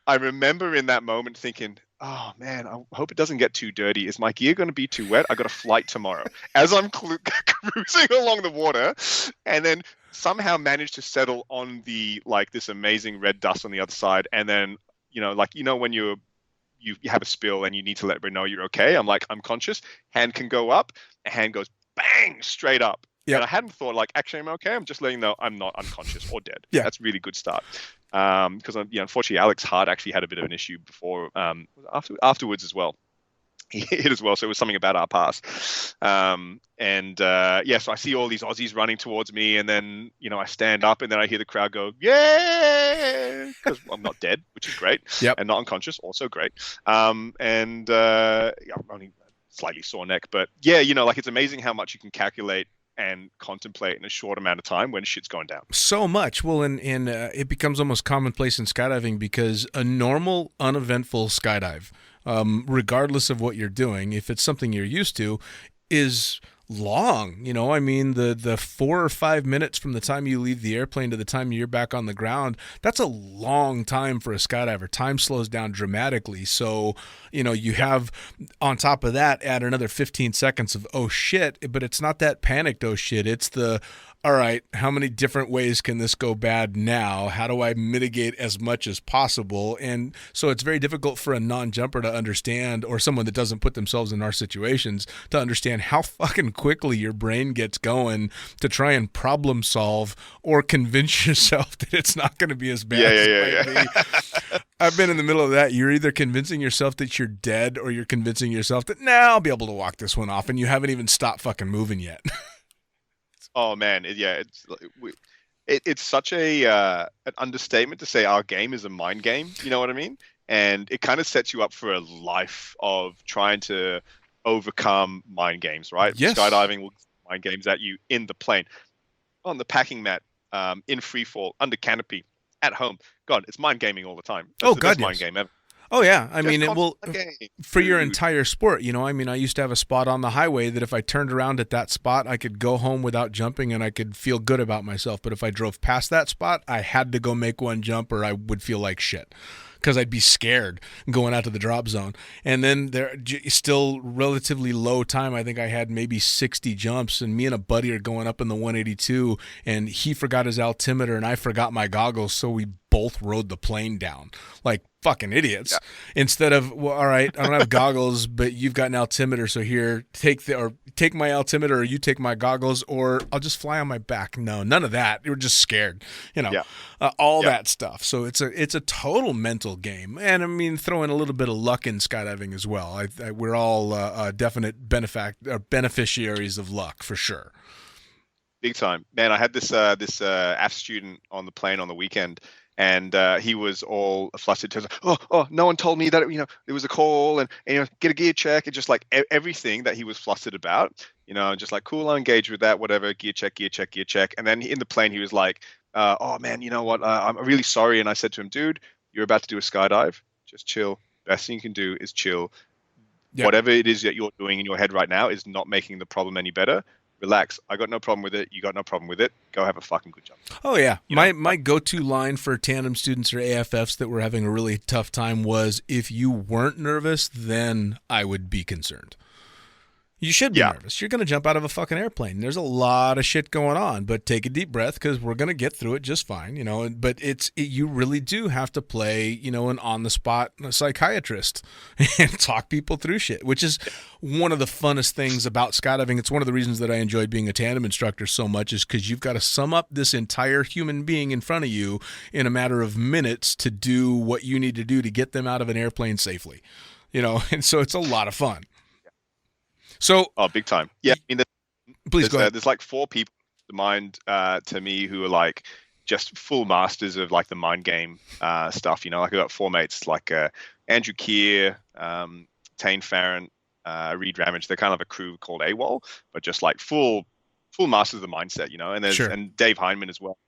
I remember in that moment thinking, oh man, I hope it doesn't get too dirty. Is my gear going to be too wet? I got a flight tomorrow. As I'm cruising along the water, and then somehow managed to settle on this amazing red dust on the other side. And then, when you have a spill and you need to let everybody know you're okay. I'm conscious. Hand can go up. A hand goes bang straight up. Yep. And I hadn't thought, like, actually I'm okay. I'm just letting you know I'm not unconscious or dead. Yeah, that's a really good start. Because unfortunately Alex Hart actually had a bit of an issue before, afterwards as well. He hit as well, so it was something about our pass. So I see all these Aussies running towards me, and then I stand up, and then I hear the crowd go, "Yeah!" Because I'm not dead, which is great, and not unconscious, also great. I'm only slightly sore neck, but it's amazing how much you can calculate and contemplate in a short amount of time when shit's going down. So much. Well, and it becomes almost commonplace in skydiving, because a normal, uneventful skydive, regardless of what you're doing, if it's something you're used to, is long. The 4 or 5 minutes from the time you leave the airplane to the time you're back on the ground, that's a long time for a skydiver. Time slows down dramatically. So, you have, on top of that, add another 15 seconds of, oh shit, but it's not that panicked, oh shit. It's the, all right, how many different ways can this go bad now? How do I mitigate as much as possible? And so it's very difficult for a non-jumper to understand, or someone that doesn't put themselves in our situations to understand how fucking quickly your brain gets going to try and problem solve or convince yourself that it's not going to be as bad as it might be. I've been in the middle of that. You're either convincing yourself that you're dead, or you're convincing yourself that, I'll be able to walk this one off, and you haven't even stopped fucking moving yet. Oh man, it's such an understatement to say our game is a mind game. You know what I mean? And it kind of sets you up for a life of trying to overcome mind games, right? Yes. Skydiving will mind games at you in the plane, on the packing mat, in free fall, under canopy, at home. God, it's mind gaming all the time. It's the best mind game ever. Oh, yeah. I mean, it will, game, for your entire sport, you know, I mean, I used to have a spot on the highway that if I turned around at that spot, I could go home without jumping and I could feel good about myself. But if I drove past that spot, I had to go make one jump or I would feel like shit, because I'd be scared going out to the drop zone. And then there still relatively low time. I think I had maybe 60 jumps, and me and a buddy are going up in the 182, and he forgot his altimeter and I forgot my goggles. So we both rode the plane down like fucking idiots. Yeah. Instead of, well, all right, I don't have goggles, but you've got an altimeter, so here, take my altimeter, or you take my goggles, or I'll just fly on my back. No, none of that. You were just scared, you know, all that stuff. So it's a total mental game, and I mean, throw in a little bit of luck in skydiving as well. We're all definite beneficiaries of luck for sure. Big time, man. I had this AF student on the plane on the weekend. And he was all flustered. Oh, no one told me that, there was a call and get a gear check, and just like everything that he was flustered about, just like, cool, I'll engage with that, whatever, gear check. And then in the plane, he was like, oh man, you know what? I'm really sorry. And I said to him, dude, you're about to do a skydive. Just chill. Best thing you can do is chill. Yep. Whatever it is that you're doing in your head right now is not making the problem any better. Relax. I got no problem with it. You got no problem with it. Go have a fucking good job. Oh, yeah. My go-to line for tandem students or AFFs that were having a really tough time was, if you weren't nervous, then I would be concerned. You should be nervous. You're going to jump out of a fucking airplane. There's a lot of shit going on, but take a deep breath, because we're going to get through it just fine, But you really do have to play, an on-the-spot psychiatrist and talk people through shit, which is one of the funnest things about skydiving. It's one of the reasons that I enjoyed being a tandem instructor so much, is because you've got to sum up this entire human being in front of you in a matter of minutes to do what you need to do to get them out of an airplane safely, and so it's a lot of fun. So, big time. Yeah, I mean, please go ahead. There's like 4 people in mind to me who are like just full masters of like the mind game stuff. Like I got 4 mates like Andrew Keir, Tane Farron, Reed Ramage. They're kind of a crew called AWOL, but just like full masters of the mindset. And there's and Dave Heineman as well.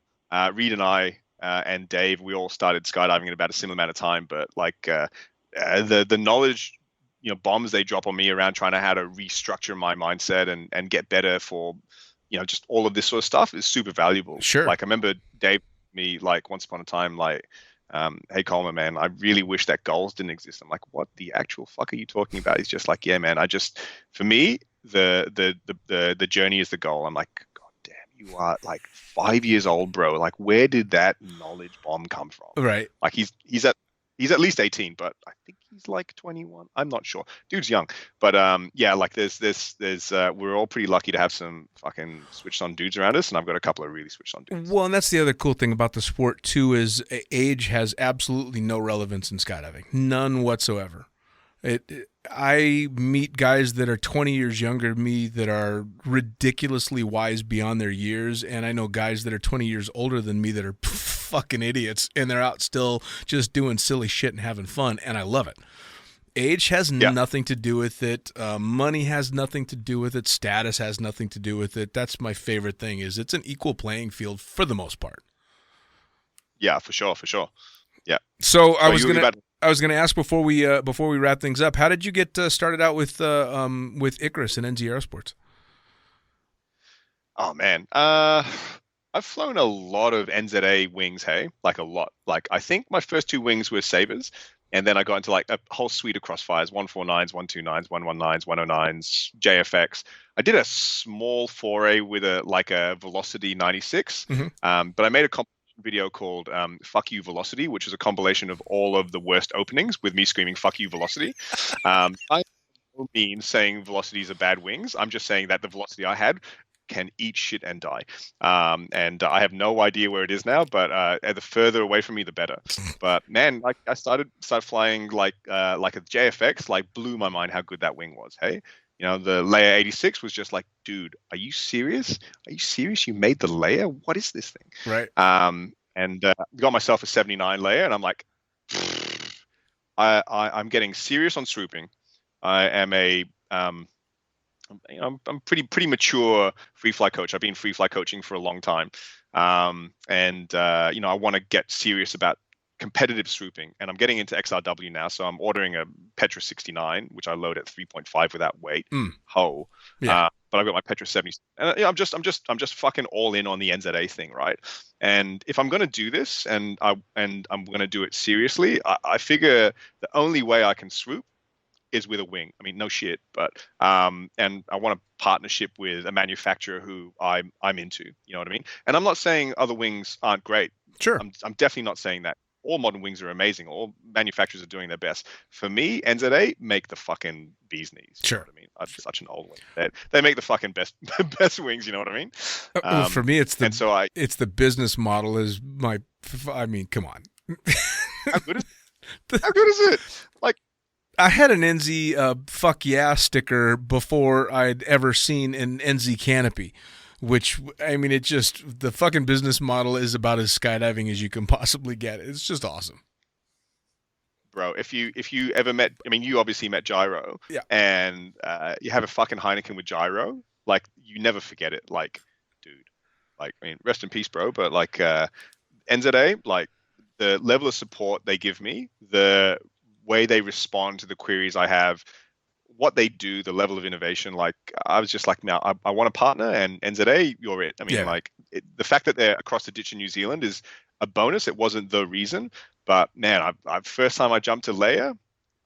Reed and I and Dave, we all started skydiving at about a similar amount of time, but like the knowledge, bombs they drop on me around trying to how to restructure my mindset and get better for, just all of this sort of stuff is super valuable. Sure. Like I remember Dave, me like once upon a time, like, hey Colmer, man, I really wish that goals didn't exist. I'm like, what the actual fuck are you talking about? He's just like, yeah, man, for me, the journey is the goal. I'm like, God damn, you are like 5 years old, bro. Like, where did that knowledge bomb come from? Right. Like he's at least 18, but I think he's like 21. I'm not sure. Dude's young, but like there's we're all pretty lucky to have some fucking switched on dudes around us, and I've got a couple of really switched on dudes. Well, and that's the other cool thing about the sport too, is age has absolutely no relevance in skydiving, none whatsoever. I meet guys that are 20 years younger than me that are ridiculously wise beyond their years, and I know guys that are 20 years older than me that are fucking idiots, and they're out still just doing silly shit and having fun, and I love it. Age has nothing to do with it. Money has nothing to do with it. Status has nothing to do with it. That's my favorite thing, is it's an equal playing field for the most part. Yeah, for sure. Yeah. So I was going to ask before we wrap things up, how did you get started out with Icarus and NZ Aerosports? Oh man, I've flown a lot of NZA wings. Hey, like a lot. Like I think my first 2 wings were Sabres, And then I got into like a whole suite of crossfires, 149s, 129s, 119s, 109s, JFX. I did a small foray with a Velocity 96, but I made a video called Fuck You Velocity, which is a compilation of all of the worst openings with me screaming Fuck You Velocity. I don't mean saying velocities are bad wings. I'm just saying that the velocity I had can eat shit and die. And I have no idea where it is now, but the further away from me, the better. But man, like I started flying like a JFX, like blew my mind how good that wing was. Hey, you know, the Leia 86 was just like, dude, are you serious? Are you serious? You made the Leia? What is this thing? Right. And got myself a 79 Leia, and I'm like, I'm getting serious on swooping. I am I'm pretty mature free fly coach. I've been free fly coaching for a long time, and I want to get serious about competitive swooping, and I'm getting into XRW now. So I'm ordering a Petra 69, which I load at 3.5 without weight. Yeah. But I've got my Petra 70, and I'm just fucking all in on the NZA thing, right? And if I'm going to do this, and I'm going to do it seriously, I figure the only way I can swoop is with a wing. I mean, no shit, but and I want a partnership with a manufacturer who I'm into. You know what I mean? And I'm not saying other wings aren't great. Sure. I'm definitely not saying that. All modern wings are amazing. All manufacturers are doing their best. For me, NZA make the fucking bee's knees. Sure. You know what I mean? I'm such an old wing. They make the fucking best wings. You know what I mean? Well, for me, it's the business model is my. I mean, come on. How good is it? Like, I had an NZ fuck yeah sticker before I'd ever seen an NZ canopy, which, I mean, it just, the fucking business model is about as skydiving as you can possibly get. It's just awesome. Bro, if you ever met, I mean, you obviously met Gyro, yeah, and you have a fucking Heineken with Gyro, like, you never forget it. Like, dude, like, I mean, rest in peace, bro, but like, NZA, like, the level of support they give me, the way they respond to the queries I have, what they do, the level of innovation, like, I was just like, now I want a partner, and NZA, you're it. I mean, like, the fact that they're across the ditch in New Zealand is a bonus. It wasn't the reason, but man, I first time I jumped to Leia,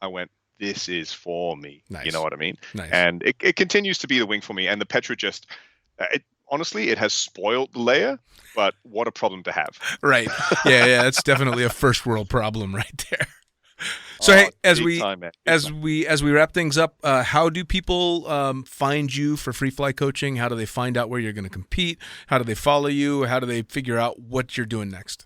I went, this is for me. Nice. You know what I mean? Nice. And it continues to be the wing for me. And the Petra just, honestly, it has spoiled the Leia, but what a problem to have. Right. Yeah. It's definitely a first world problem right there. So hey, as we wrap things up, how do people find you for free fly coaching? How do they find out where you're going to compete? How do they follow you? How do they figure out what you're doing next?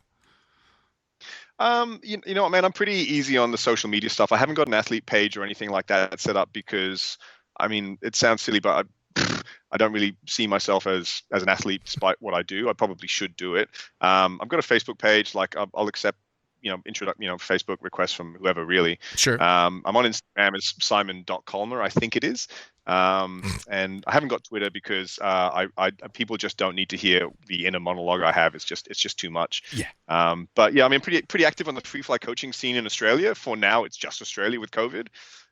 You know what, man, I'm pretty easy on the social media stuff. I haven't got an athlete page or anything like that set up because, I mean, it sounds silly, but I don't really see myself as an athlete despite what I do. I probably should do it. I've got a Facebook page. Like, I'll accept, Facebook requests from whoever, really. Sure. I'm on Instagram as Simon.Colmer, I think it is. And I haven't got Twitter because people just don't need to hear the inner monologue I have. It's just too much. Yeah. But yeah, I mean, pretty active on the free fly coaching scene in Australia. For now, it's just Australia with COVID.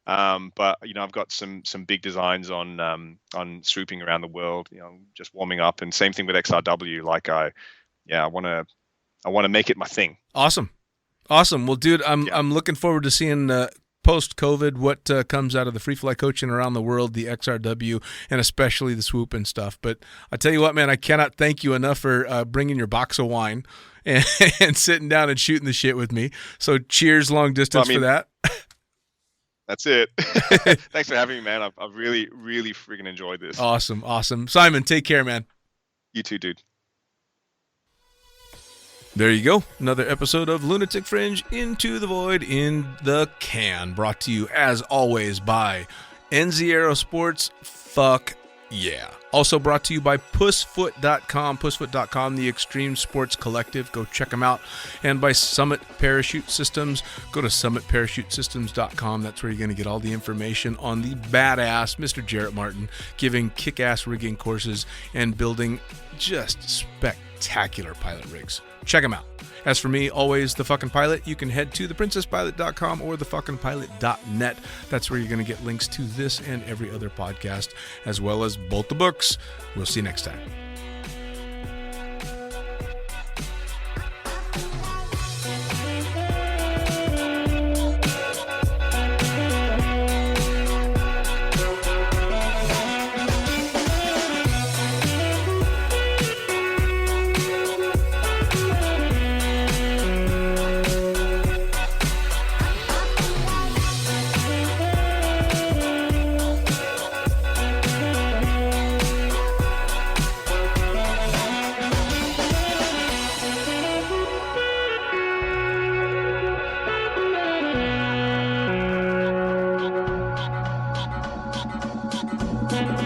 But I've got some big designs on swooping around the world. Just warming up, and same thing with XRW. Like I want to make it my thing. Awesome. Well, dude, I'm looking forward to seeing post-COVID what comes out of the free fly coaching around the world, the XRW, and especially the swoop and stuff. But I tell you what, man, I cannot thank you enough for bringing your box of wine and sitting down and shooting the shit with me. So cheers, long distance, for that. That's it. Thanks for having me, man. I've really, really freaking enjoyed this. Awesome. Simon, take care, man. You too, dude. There you go. Another episode of Lunatic Fringe Into the Void in the can. Brought to you, as always, by NZ Aerosports. Fuck yeah. Also brought to you by Pussfoot.com. Pussfoot.com, the Extreme Sports Collective. Go check them out. And by Summit Parachute Systems. Go to summitparachutesystems.com. That's where you're going to get all the information on the badass Mr. Jarrett Martin giving kick-ass rigging courses and building just spectacular pilot rigs. Check them out. As for me, always the fucking pilot. You can head to theprincesspilot.com or thefuckingpilot.net. That's where you're going to get links to this and every other podcast, as well as both the books. We'll see you next time.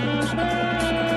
Bye.